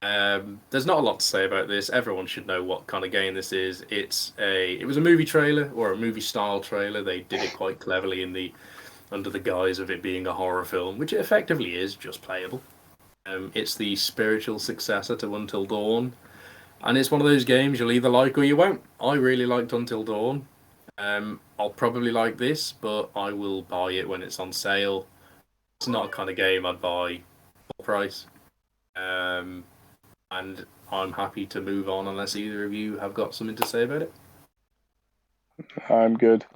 There's not a lot to say about this. Everyone should know what kind of game this is. It was a movie trailer, or a movie style trailer. They did it quite cleverly under the guise of it being a horror film, which it effectively is, just playable. It's the spiritual successor to Until Dawn, and it's one of those games you'll either like or you won't. I really liked Until Dawn. I'll probably like this, but I will buy it when it's on sale. It's not a kind of game I'd buy full price. And I'm happy to move on unless either of you have got something to say about it. I'm good.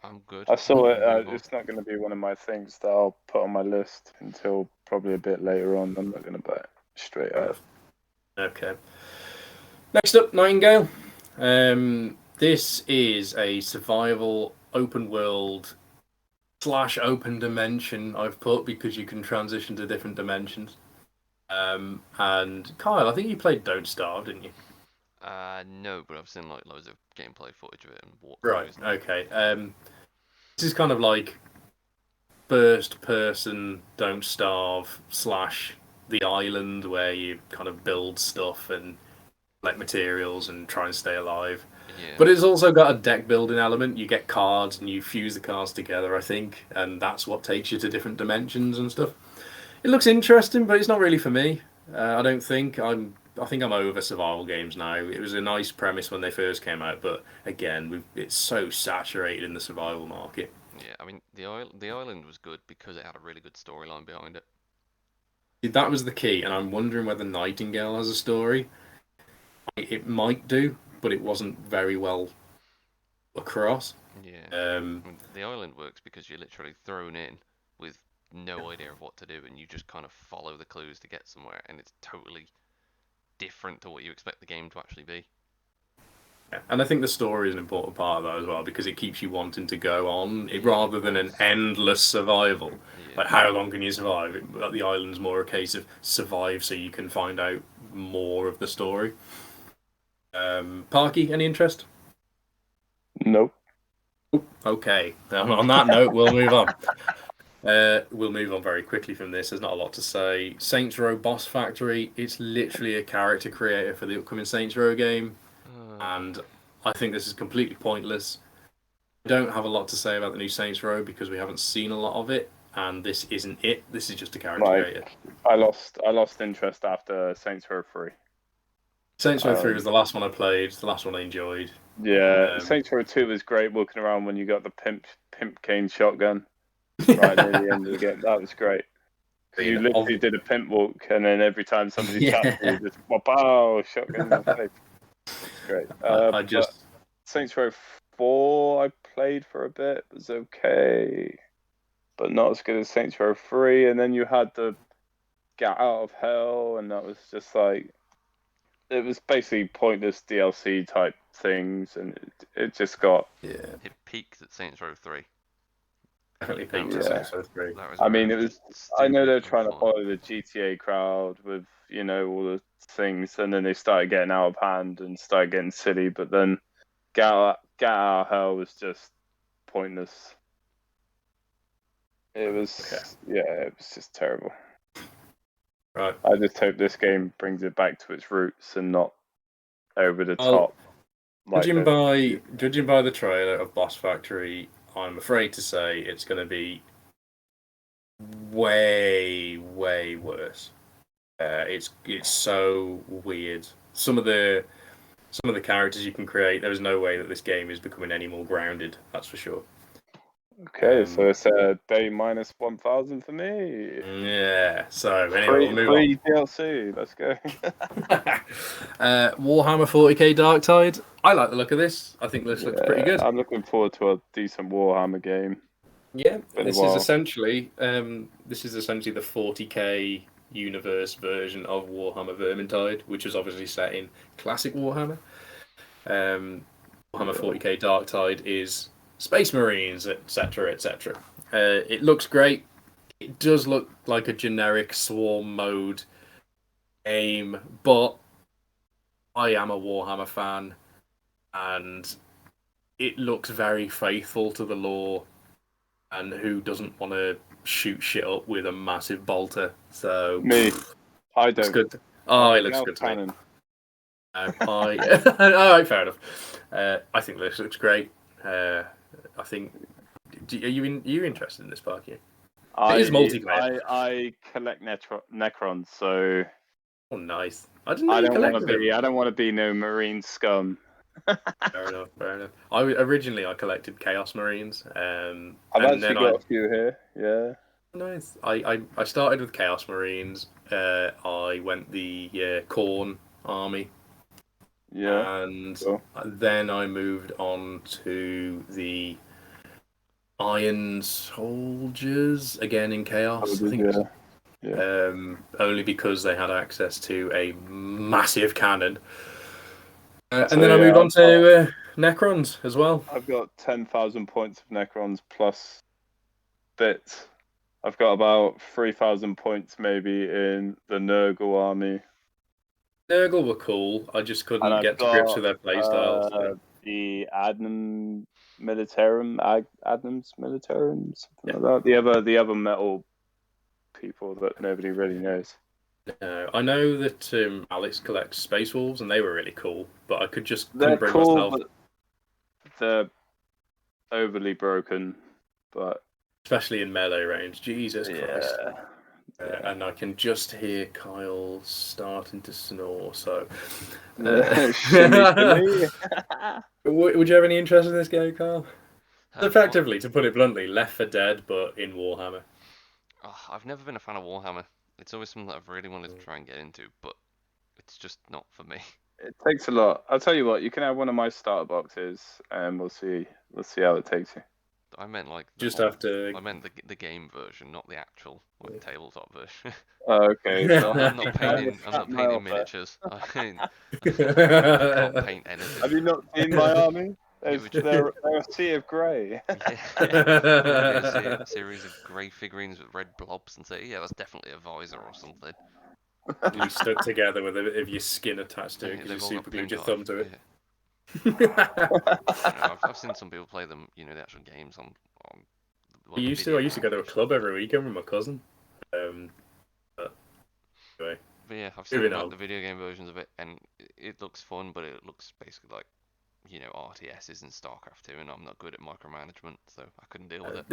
I saw it. It's not going to be one of my things that I'll put on my list until probably a bit later on. I'm not going to buy it straight up. Okay. Next up, Nightingale. This is a survival open world / open dimension I've put because you can transition to different dimensions. And Kyle, I think you played Don't Starve, didn't you? No, but I've seen like loads of gameplay footage of it and walkthroughs. Right. Okay. This is kind of like first person Don't Starve / The Island, where you kind of build stuff and collect materials and try and stay alive. Yeah. But it's also got a deck building element. You get cards and you fuse the cards together, I think, and that's what takes you to different dimensions and stuff. It looks interesting, but it's not really for me. I don't think. I think I'm over survival games now. It was a nice premise when they first came out, but again, it's so saturated in the survival market. Yeah, I mean, the island was good because it had a really good storyline behind it. That was the key, and I'm wondering whether Nightingale has a story. It might do, but it wasn't very well across. Yeah. I mean, the island works because you're literally thrown in with no idea of what to do, and you just kind of follow the clues to get somewhere, and it's totally different to what you expect the game to actually be. Yeah. And I think the story is an important part of that as well, because it keeps you wanting to go on, rather than an endless survival. Yeah. Like, how long can you survive? The island's more a case of survive so you can find out more of the story. Parky, any interest? Nope. Okay. On that note, we'll move on. We'll move on very quickly from this. There's not a lot to say. Saints Row Boss Factory. It's literally a character creator for the upcoming Saints Row game. And I think this is completely pointless. I don't have a lot to say about the new Saints Row because we haven't seen a lot of it, and this isn't it. This is just a character creator. I lost interest after Saints Row 3. Saints Row 3 was the last one I played, the last one I enjoyed. Yeah, Saints Row 2 was great walking around when you got the pimp cane shotgun right near the end of the game. That was great. You literally did a pimp walk, and then every time somebody tapped you, just wow, shotgun in the face. Great. Saints Row 4 I played for a bit. It was okay, but not as good as Saints Row 3. And then you had the Get Out of Hell, and that was just like, it was basically pointless DLC type things, and it just got... Yeah. It peaked at Saints Row 3. Definitely peaked at Saints Row 3. I mean, it was... I know they're trying to follow the GTA crowd with, you know, all the things, and then they started getting out of hand and started getting silly, but then Get Out of Hell was just pointless. It was... Yeah, it was just terrible. Right. I just hope this game brings it back to its roots and not over the top. Judging by the trailer of Boss Factory, I'm afraid to say it's going to be way, way worse. It's so weird. Some of the characters you can create, there's no way that this game is becoming any more grounded. That's for sure. Okay, so it's a day minus 1,000 for me. Yeah. So anyway, we'll move free DLC. Let's go. Warhammer 40k Darktide. I like the look of this. I think this looks pretty good. I'm looking forward to a decent Warhammer game. Yeah, this is essentially the 40k universe version of Warhammer Vermintide, which is obviously set in classic Warhammer. Warhammer 40k Darktide is Space Marines, etc., etc. It looks great. It does look like a generic swarm mode game, but I am a Warhammer fan, and it looks very faithful to the lore. And who doesn't want to shoot shit up with a massive bolter? So me, I don't. It's good. Oh, it looks good to me. All right, fair enough. I think this looks great. I think. Are you interested in this, Parky? It is multiplayer. I collect Necrons, so. Oh, nice. I don't want to be no marine scum. Fair enough. I collected Chaos Marines. I've actually got a few here. Yeah. Nice. I started with Chaos Marines. I went the Khorne army. Yeah. And then I moved on to the Iron Soldiers again in Chaos. I think. Yeah. Only because they had access to a massive cannon. And then I moved on to Necrons as well. I've got 10,000 points of Necrons plus bits. I've got about 3,000 points maybe in the Nurgle army. Nurgle were cool. I just couldn't get to grips with their playstyles. So. The Adnams Militarum, something like that. The other metal people that nobody really knows. I know that Alex collects Space Wolves, and they were really cool, but I couldn't bring cool, myself. But they're overly broken, but especially in melee range. Jesus Christ! And I can just hear Kyle starting to snore. So, would you have any interest in this game, Kyle? Effectively, to put it bluntly, Left 4 Dead, but in Warhammer. I've never been a fan of Warhammer. It's always something that I've really wanted to try and get into, but it's just not for me. It takes a lot. I'll tell you what, you can have one of my starter boxes, and we'll see how it takes you. I meant like I meant the game version, not the actual tabletop version. Oh, okay. So I'm not painting miniatures. I can't paint anything. Have you not seen my army? They're a sea of grey. Yeah. A series of grey figurines with red blobs and say, yeah, that's definitely a visor or something. You stuck together with a bit of your skin attached to it because you super glued your thumb to it. I've seen some people play them, the actual games on I used to go to a club every weekend with my cousin. But anyway. But yeah, I've seen the video game versions of it, and it looks fun, but it looks basically like RTSs in StarCraft 2, and I'm not good at micromanagement, so I couldn't deal with it.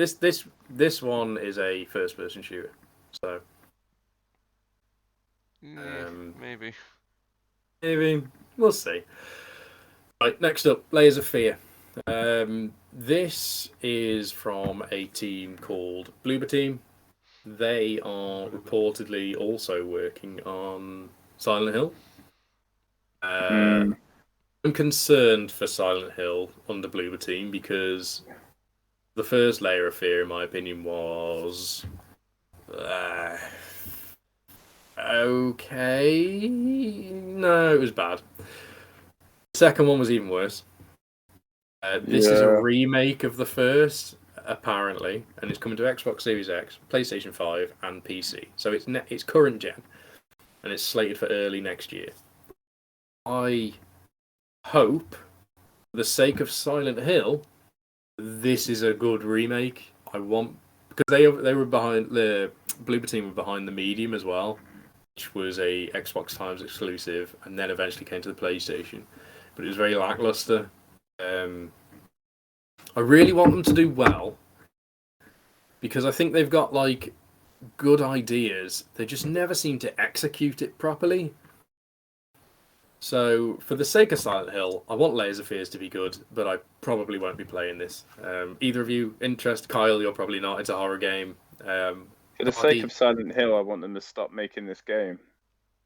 This one is a first-person shooter, so Maybe. maybe we'll see. Right, next up, Layers of Fear. This is from a team called Bloober Team. They are reportedly also working on Silent Hill. I'm concerned for Silent Hill under Bloober Team because the first Layer of Fear, in my opinion, was okay. No, it was bad. The second one was even worse. This is a remake of the first, apparently, and it's coming to Xbox Series X, PlayStation 5, and PC. So it's current gen, and it's slated for early next year. I hope, for the sake of Silent Hill, this is a good remake. Because they were behind the Bloober Team were behind the Medium as well, which was a Xbox Times exclusive, and then eventually came to the PlayStation. But it was very lackluster. I really want them to do well because I think they've got like good ideas. They just never seem to execute it properly. So, for the sake of Silent Hill, I want Layers of Fears to be good, but I probably won't be playing this. Either of you interest? Kyle, you're probably not. It's a horror game. For the sake of Silent Hill, I want them to stop making this game.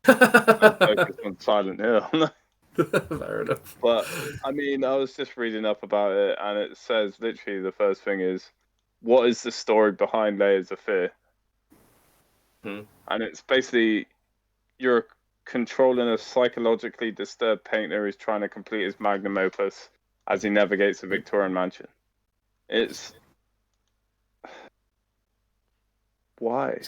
Focus on Silent Hill. Fair enough. But I mean, I was just reading up about it, and it says literally the first thing is, "What is the story behind Layers of Fear?" And it's basically you're controlling a psychologically disturbed painter who's trying to complete his magnum opus as he navigates a Victorian mansion. It's why?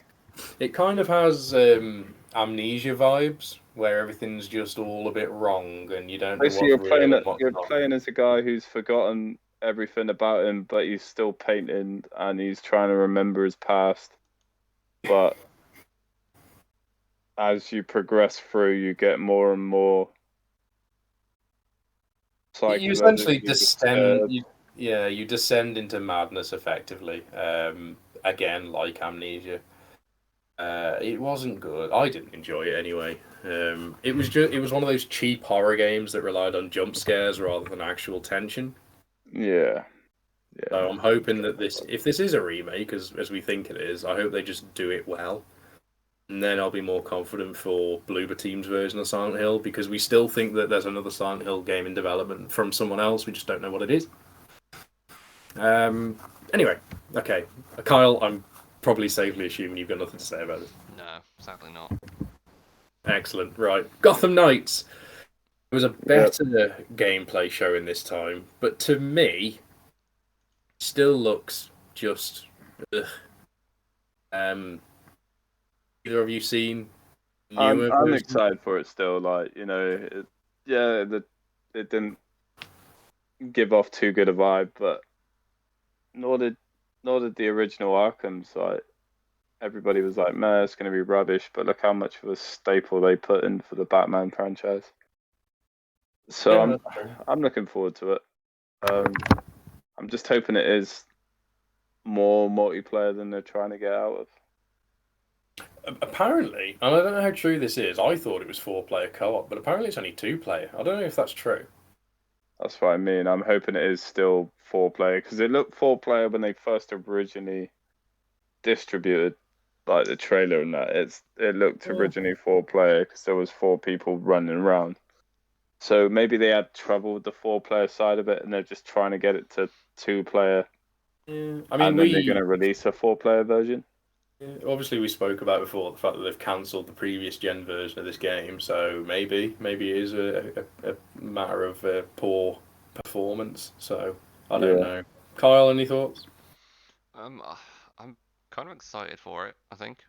It kind of has Amnesia vibes, where everything's just all a bit wrong and you don't know Basically, what's real and what's you're not. playing as a guy who's forgotten everything about him, but he's still painting and he's trying to remember his past. But as you progress through, you get more and more You essentially descend. You descend into madness effectively. Again, like Amnesia. It wasn't good. I didn't enjoy it anyway. It was one of those cheap horror games that relied on jump scares rather than actual tension. Yeah. So I'm hoping that if this is a remake, as we think it is, I hope they just do it well. And then I'll be more confident for Bloober Team's version of Silent Hill, because we still think that there's another Silent Hill game in development from someone else. We just don't know what it is. Anyway, okay. Kyle, I'm probably safely assuming you've got nothing to say about this. No, sadly not. Excellent. Right. Gotham Knights. It was a better gameplay showing this time, but to me, still looks just... Ugh. Either of you seen newer I'm versions? excited for it still. Like, it didn't give off too good a vibe, but nor did the original Arkham's. Like, everybody was like, "Man, it's going to be rubbish," but look how much of a staple they put in for the Batman franchise. So I'm looking forward to it. I'm just hoping it is more multiplayer than they're trying to get out of. Apparently, and I don't know how true this is, I thought it was 4-player co-op, but apparently it's only 2-player. I don't know if that's true. That's what I mean. I'm hoping it is still 4-player, because it looked 4-player when they first originally distributed like the trailer and that. It looked originally 4-player because there was 4 people running around. So maybe they had trouble with the 4-player side of it, and they're just trying to get it to 2-player. Yeah, I mean, and then they're going to release a 4-player version. Yeah, obviously, we spoke about before the fact that they've cancelled the previous gen version of this game, so maybe it is a matter of poor performance. So I don't know. Kyle, any thoughts? I'm kind of excited for it, I think.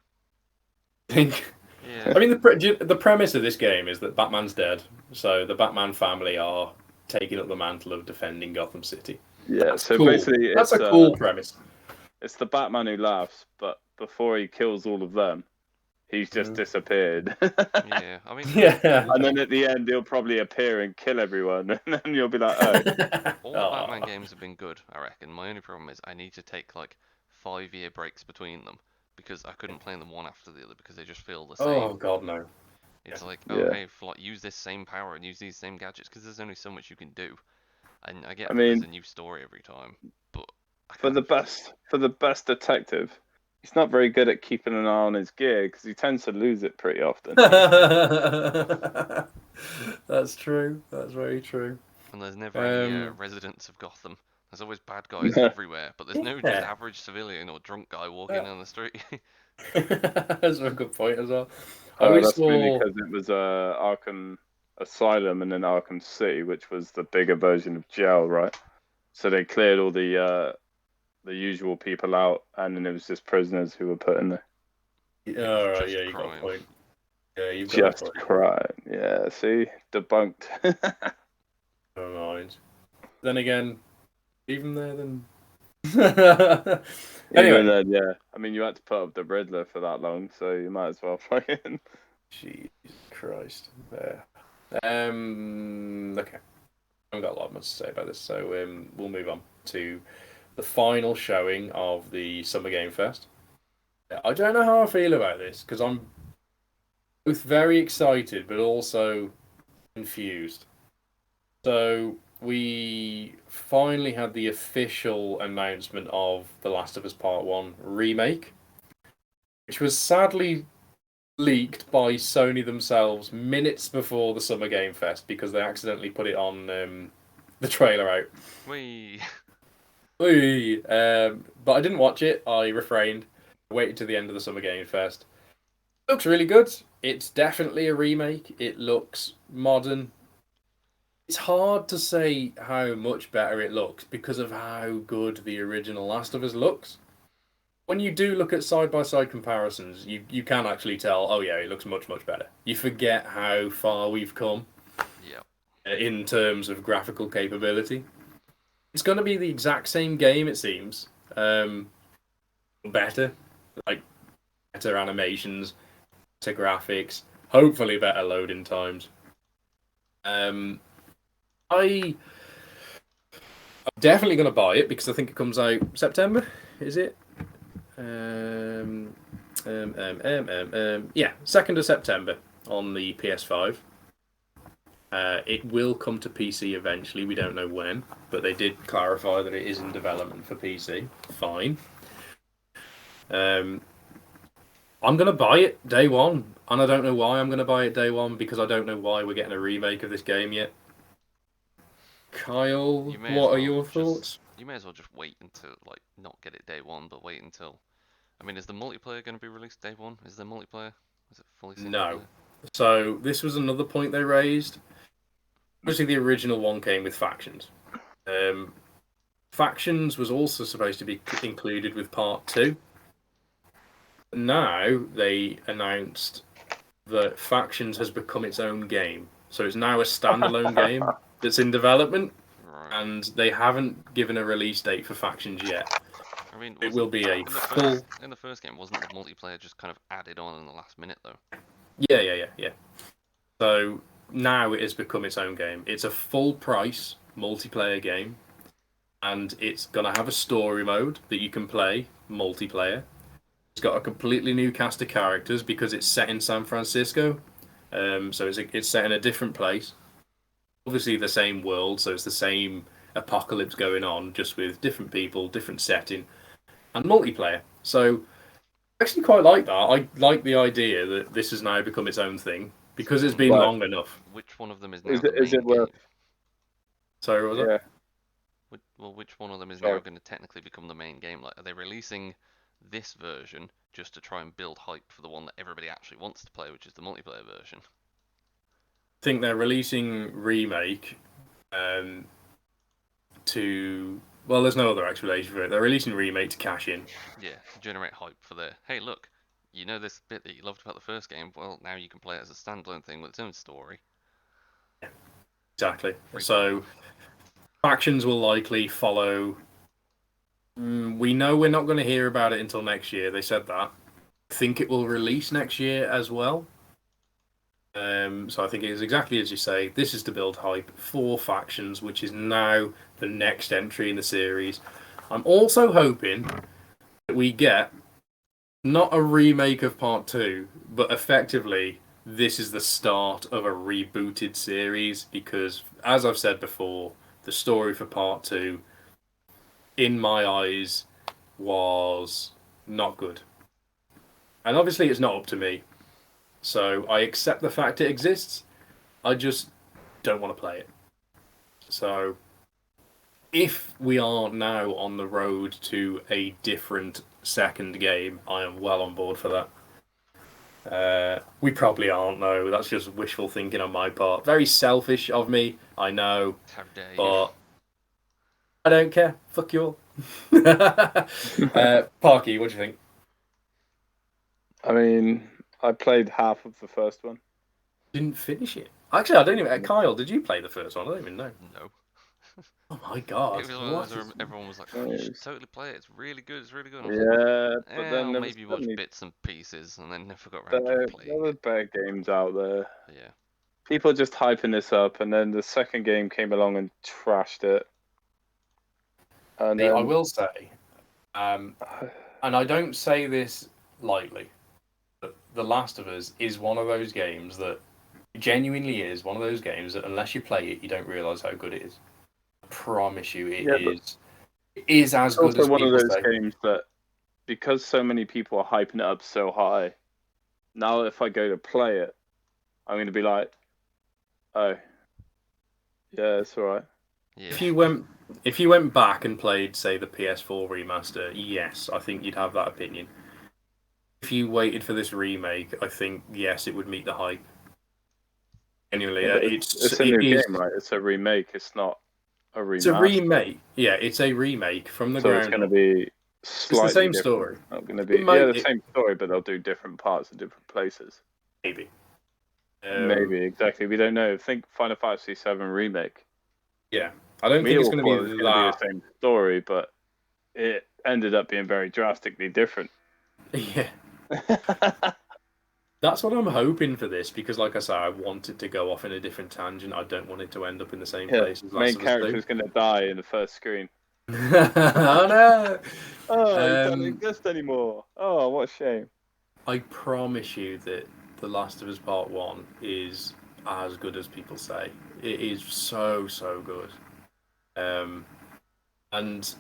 Yeah. I mean, the premise of this game is that Batman's dead, so the Batman family are taking up the mantle of defending Gotham City. Yeah, that's so cool. Basically, that's a cool premise. It's the Batman who laughs, but before he kills all of them, he's just disappeared. Yeah, I mean, Yeah. And then at the end, he'll probably appear and kill everyone, and then you'll be like, oh. all the Batman games have been good, I reckon. My only problem is I need to take like 5-year breaks between them because I couldn't play them one after the other because they just feel the same. Oh god, no. It's like, Yeah. hey, like use this same power and use these same gadgets because there's only so much you can do. And I get I that there's mean- a new story every time, but For the best detective, he's not very good at keeping an eye on his gear because he tends to lose it pretty often. That's true. That's very true. And there's never any residents of Gotham. There's always bad guys everywhere, but there's no just Yeah. average civilian or drunk guy walking down the street. That's a good point as well. That's really because it was Arkham Asylum and then Arkham City, which was the bigger version of jail, right? So they cleared all the usual people out, and then it was just prisoners who were put in there. All right, Just yeah, you got a crime. point. Yeah, you've got a Just point. crime. Yeah, see? Debunked. Never mind. Then again, even there, then. Anyway. Even then, yeah. I mean, you had to put up the Riddler for that long, so you might as well play it. Jesus Christ. There. Okay. I haven't got a lot much to say about this, so we'll move on to the final showing of the Summer Game Fest. I don't know how I feel about this because I'm both very excited but also confused. So we finally had the official announcement of The Last of Us Part 1 remake, which was sadly leaked by Sony themselves minutes before the Summer Game Fest because they accidentally put it on the trailer out. Whee! But I didn't watch it. I refrained. Waited to the end of the Summer Game Fest. Looks really good. It's definitely a remake. It looks modern. It's hard to say how much better it looks because of how good the original Last of Us looks. When you do look at side-by-side comparisons, you can actually tell, oh yeah, it looks much, much better. You forget how far we've come in terms of graphical capability. It's going to be the exact same game, it seems. Better. Like, better animations, better graphics, hopefully better loading times. I'm definitely going to buy it because I think it comes out September, is it? Yeah, 2nd of September on the PS5. It will come to PC eventually. We don't know when, but they did clarify that it is in development for PC. Fine. I'm going to buy it day one, and I don't know why I'm going to buy it day one because I don't know why we're getting a remake of this game yet. Kyle, what are your thoughts? You may as well just wait until, like, not get it day one, but wait until... I mean, is the multiplayer going to be released day one? Is there multiplayer? Is it fully single No. player? So, this was another point they raised. Obviously, the original one came with factions. Factions was also supposed to be included with Part 2. Now, they announced that Factions has become its own game. So it's now a standalone game that's in development. Right. And they haven't given a release date for Factions yet. I mean, It will be a in full... In the first game, wasn't the multiplayer just kind of added on in the last minute, though? Yeah. So now it has become its own game. It's a full-price multiplayer game. And it's going to have a story mode that you can play multiplayer. It's got a completely new cast of characters because it's set in San Francisco. So it's set in a different place. Obviously the same world, so it's the same apocalypse going on, just with different people, different setting, and multiplayer. So I actually quite like that. I like the idea that this has now become its own thing because it's been long enough. Which one of them is now Is the main it worth? game? Sorry, what was that? Well, which one of them is now going to technically become the main game? Like, are they releasing this version just to try and build hype for the one that everybody actually wants to play, which is the multiplayer version? I think they're releasing Remake to... Well, there's no other explanation for it. They're releasing Remake to cash in. Yeah, to generate hype for the, hey, look, you know this bit that you loved about the first game? Well, now you can play it as a standalone thing with its own story. Exactly. So, Factions will likely follow... We know we're not going to hear about it until next year. They said that. I think it will release next year as well. So I think it is exactly as you say. This is to build hype for factions, which is now the next entry in the series. I'm also hoping that we get not a remake of Part 2, but effectively this is the start of a rebooted series because, as I've said before, the story for Part 2, in my eyes, was not good. And obviously it's not up to me. So I accept the fact it exists. I just don't want to play it. So if we are now on the road to a different second game, I am well on board for that. We probably aren't, though. That's just wishful thinking on my part. Very selfish of me, I know. How dare you? But I don't care. Fuck you all. Parky, what do you think? I mean, I played half of the first one. Didn't finish it. Actually, I don't even. Kyle, did you play the first one? I don't even know. No. Oh my god! Everyone was like, "Oh, you should totally play it. It's really good. It's really good." And I was Yeah, like, but then there maybe watch bits and pieces, and then never got around to there playing were it. better games out there. Yeah. People just hyping this up, and then the second game came along and trashed it. And then, I will say, and I don't say this lightly, but The Last of Us is one of those games that genuinely is one of those games that unless you play it, you don't realise how good it is. I promise you, it is as good as also one of people those say. games that, because so many people are hyping it up so high, now if I go to play it, I'm going to be like, oh, yeah, it's alright. Yeah. If you went back and played, say, the PS4 remaster, yes, I think you'd have that opinion. If you waited for this remake, I think yes, it would meet the hype. Anyway, Yeah, it's a new game, right? It's a remake. It's not a remaster. It's a remake. Yeah, it's a remake from the so ground. it's going to be slightly it's the same different. story. It's not going to be the same story, but they'll do different parts at different places. Maybe. Maybe exactly. We don't know. Think Final Fantasy VII remake. Yeah, I don't think it's going to be be the same story, but it ended up being very drastically different. Yeah. That's what I'm hoping for this because, like I say, I want it to go off in a different tangent. I don't want it to end up in the same place as Main character is going to die in the first screen. Oh no! Oh, he doesn't exist anymore. Oh, what a shame. I promise you that The Last of Us Part 1 is as good as people say. It is so good. And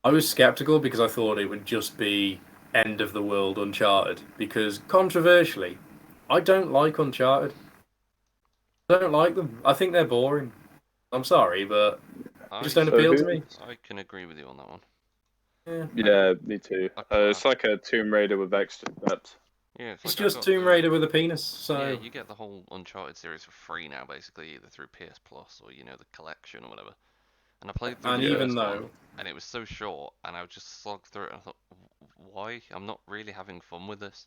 I was skeptical because I thought it would just be end of the world Uncharted because controversially, I don't like Uncharted. I don't like them. I think they're boring. I'm sorry, but they just don't appeal to me. I can agree with you on that one. Yeah, me too. It's like a Tomb Raider with extra steps. Yeah, it's just Tomb Raider with a penis. So yeah, you get the whole Uncharted series for free now, basically, either through PS Plus or the collection or whatever. And I played through the first one, and it was so short, and I would just slog through it. And I thought, why? I'm not really having fun with this.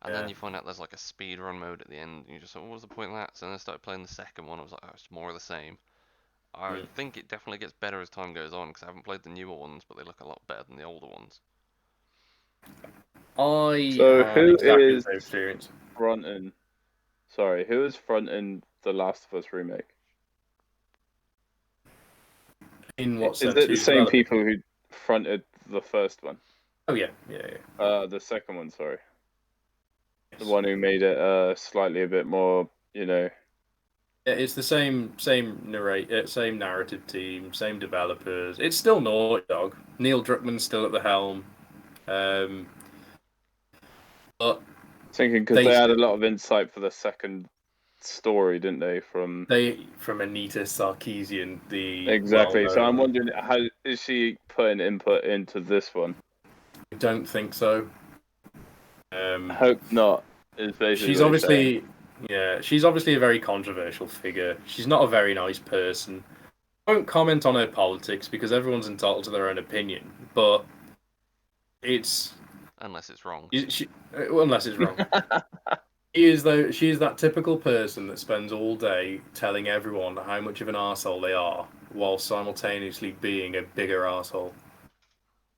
And then you find out there's like a speed run mode at the end, and you just thought, what was the point of that? So then I started playing the second one. I was like, oh, it's more of the same. I think it definitely gets better as time goes on because I haven't played the newer ones, but they look a lot better than the older ones. So who is fronting? Sorry, who is fronting the Last of Us remake? In what sense? Is it the same people who fronted the first one? Oh yeah. The second one, sorry. Yes. The one who made it slightly a bit more, Yeah, it's the same narrative team, same developers. It's still Naughty Dog. Neil Druckmann's still at the helm. But thinking because they had a lot of insight for the second story, didn't they? From Anita Sarkeesian, exactly. So I'm wondering, how is she putting input into this one? I don't think so. Hope not. Is basically she's obviously a very controversial figure. She's not a very nice person. I won't comment on her politics because everyone's entitled to their own opinion, but it's unless it's wrong. Unless it's wrong. She is that typical person that spends all day telling everyone how much of an arsehole they are, while simultaneously being a bigger arsehole.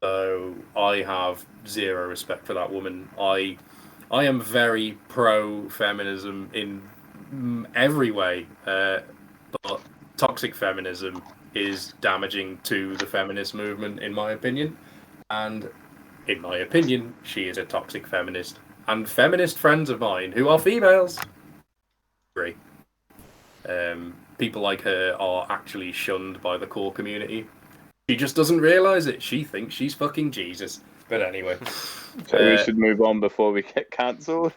So I have zero respect for that woman. I am very pro feminism in every way, but toxic feminism is damaging to the feminist movement, in my opinion. And in my opinion, she is a toxic feminist. And feminist friends of mine who are females agree. People like her are actually shunned by the core community. She just doesn't realise it. She thinks she's fucking Jesus. But anyway. So we should move on before we get cancelled.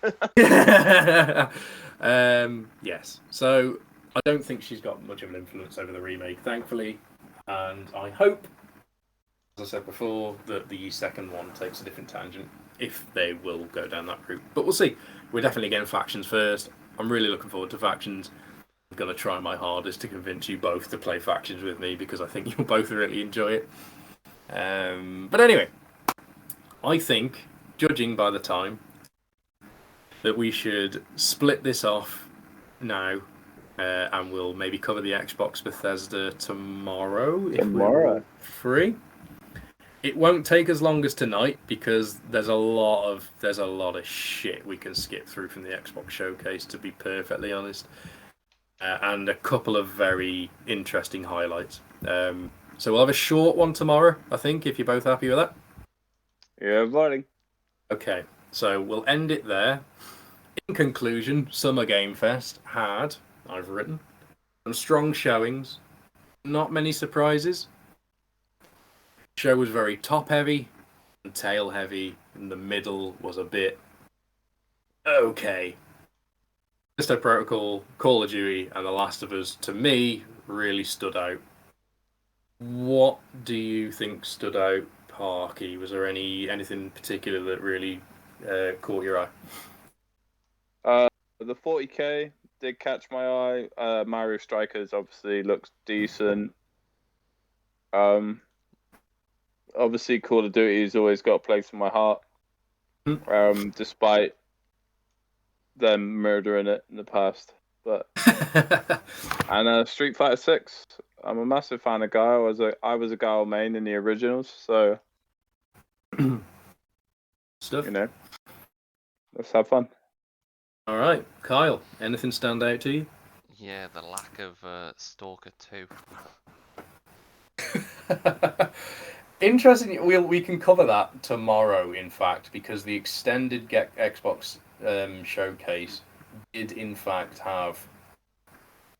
Yes. So I don't think she's got much of an influence over the remake, thankfully. And I hope, as I said before, that the second one takes a different tangent, if they will go down that route. But we'll see. We're definitely getting factions first. I'm really looking forward to factions. I'm going to try my hardest to convince you both to play factions with me, because I think you'll both really enjoy it. But anyway, I think, judging by the time, that we should split this off now, and we'll maybe cover the Xbox Bethesda tomorrow if we're free. It won't take as long as tonight, because there's a lot of shit we can skip through from the Xbox showcase, to be perfectly honest, and a couple of very interesting highlights. So we'll have a short one tomorrow, I think, if you're both happy with that. Yeah, buddy. Okay, so we'll end it there. In conclusion, Summer Game Fest had, I've written, some strong showings, not many surprises. The show was very top-heavy and tail-heavy, and the middle was a bit okay. Callisto Protocol, Call of Duty, and The Last of Us, to me, really stood out. What do you think stood out, Parky? Was there anything particular that really caught your eye? The 40k did catch my eye. Mario Strikers obviously looks decent. Obviously Call of Duty has always got a place in my heart. Despite them murdering it in the past. But and Street Fighter 6. I'm a massive fan of Guile. I was a Guile main in the originals, so stuff. You know, let's have fun. All right, Kyle. Anything stand out to you? Yeah, the lack of Stalker 2. Interesting. We can cover that tomorrow, in fact, because the extended Xbox showcase did in fact have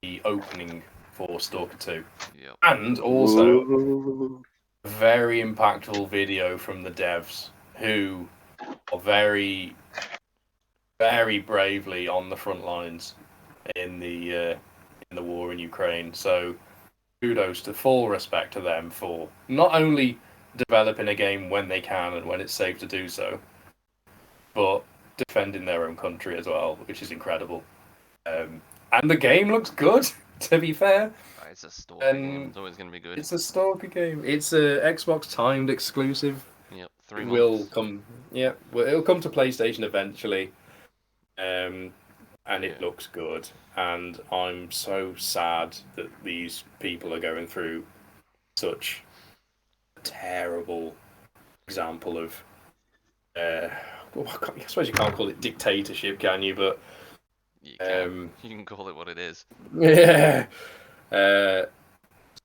the opening for Stalker 2, Yep. and also a very impactful video from the devs, who are very, very bravely on the front lines in the war in Ukraine. So kudos to full respect to them for not only developing a game when they can and when it's safe to do so, but defending their own country as well, which is incredible. And the game looks good, to be fair. It's a Stalker game. It's always going to be good. It's a Stalker game. It's a Xbox timed exclusive. Yep, 3 months. It'll come to PlayStation eventually. And it looks good. And I'm so sad that these people are going through such a terrible example of I suppose you can't call it dictatorship, can you? But you can call it what it is. Yeah.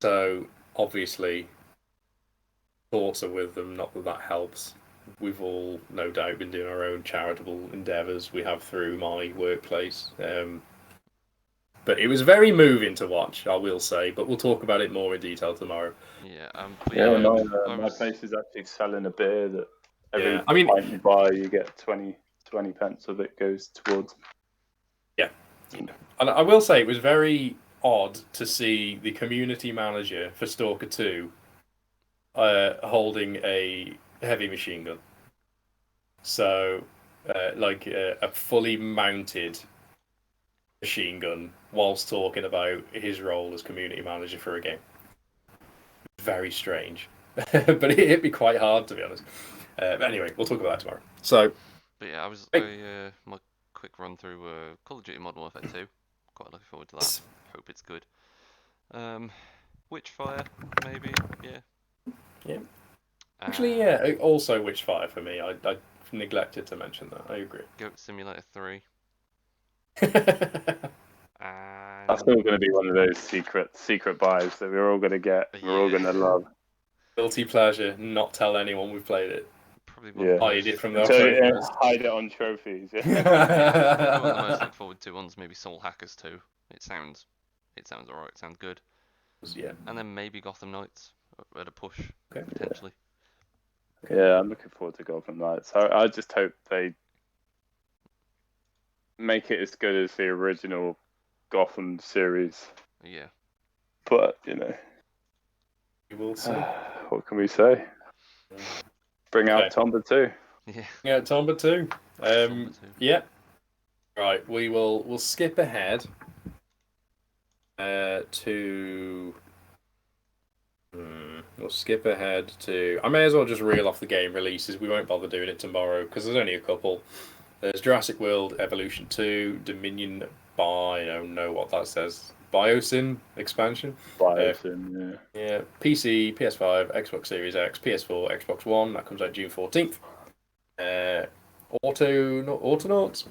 So obviously, thoughts are with them. Not that that helps. We've all, no doubt, been doing our own charitable endeavours. We have through my workplace. But it was very moving to watch, I will say. But we'll talk about it more in detail tomorrow. Yeah. My place is actually selling a beer that every pint you buy, you get 20 pence of it goes towards. Yeah. And I will say it was very odd to see the community manager for Stalker 2 holding a heavy machine gun. So, a fully mounted machine gun whilst talking about his role as community manager for a game. Very strange. But it hit me quite hard, to be honest. But anyway, we'll talk about that tomorrow. So, but yeah, my quick run through Call of Duty Modern Warfare 2. Quite looking forward to that. Hope it's good. Witchfire, maybe, yeah. Yeah. Actually, yeah. Also, Witchfire for me. I neglected to mention that. I agree. Goat Simulator 3. That's still going to be one of those secret buys that we're all going to get. We're all going to love. Guilty pleasure. Not tell anyone we've played it. Probably Hide it from the hide it on trophies. Probably one of the most look forward to ones. Maybe Soul Hackers 2. It sounds alright. It sounds good. Yeah. And then maybe Gotham Knights at a push potentially. Yeah, I'm looking forward to Gotham Knights. I just hope they make it as good as the original Gotham series. Yeah. But, you know, We will see. what can we say? Bring out Tomba 2. Yeah, Tomba 2. Tomba 2. Yeah. Right, we'll skip ahead to... We'll skip ahead to... I may as well just reel off the game releases. We won't bother doing it tomorrow, because there's only a couple. There's Jurassic World Evolution 2, Dominion I don't know what that says. Biosyn expansion. Biosyn, yeah. PC, PS5, Xbox Series X, PS4, Xbox One. That comes out June 14th. Autonauts.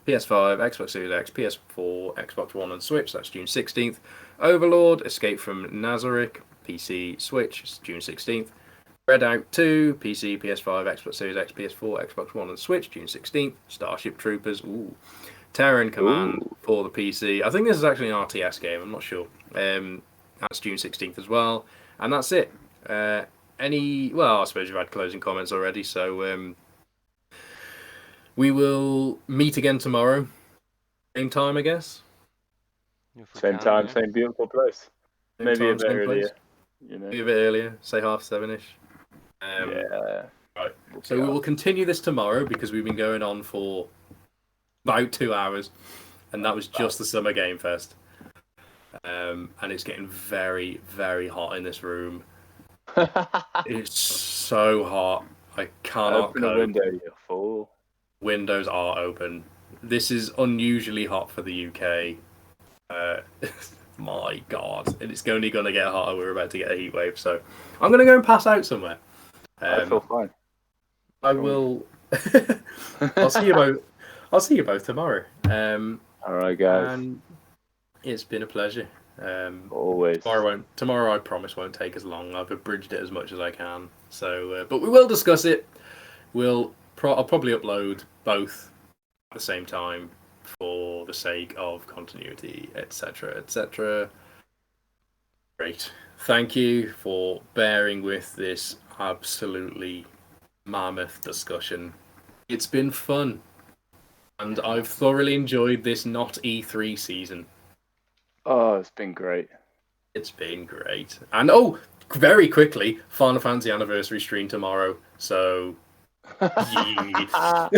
PS5, Xbox Series X, PS4, Xbox One, and Switch. That's June 16th. Overlord, Escape from Nazarick. PC, Switch. It's June 16th. Redout 2, PC, PS5, Xbox Series X, PS4, Xbox One, and Switch. June 16th. Starship Troopers. Terran Command for the PC. I think this is actually an RTS game. I'm not sure. That's June 16th as well. And that's it. Well, I suppose you've had closing comments already. So we will meet again tomorrow. Same time, I guess. Same time, same beautiful place. Maybe a bit earlier. You know. Maybe a bit earlier. Say 7:30ish. Right. So we will continue this tomorrow because we've been going on for about 2 hours, and that was just the Summer Game Fest. And it's getting very, very hot in this room. It's so hot. I cannot open the window, you fool. Windows are open. This is unusually hot for the UK. My God. And it's only going to get hotter. We're about to get a heat wave. So I'm going to go and pass out somewhere. I feel fine. I will... I'll see you both tomorrow. All right, guys. And it's been a pleasure. Always. Tomorrow, I promise, won't take as long. I've abridged it as much as I can. So, but we will discuss it. I'll probably upload both at the same time for the sake of continuity, etc., etc. Great. Thank you for bearing with this absolutely mammoth discussion. It's been fun. And I've thoroughly enjoyed this not E3 season. Oh, it's been great. It's been great. And very quickly, Final Fantasy Anniversary stream tomorrow. So, yeah.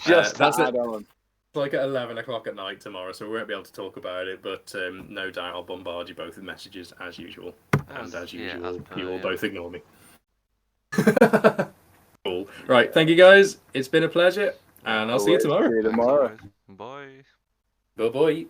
Just that's it. On. It's like at 11 o'clock at night tomorrow, so we won't be able to talk about it. But no doubt I'll bombard you both with messages as usual. And as usual, you will both ignore me. Cool. Right, thank you guys. It's been a pleasure, and I'll see you tomorrow. See you tomorrow. Bye. Bye-bye.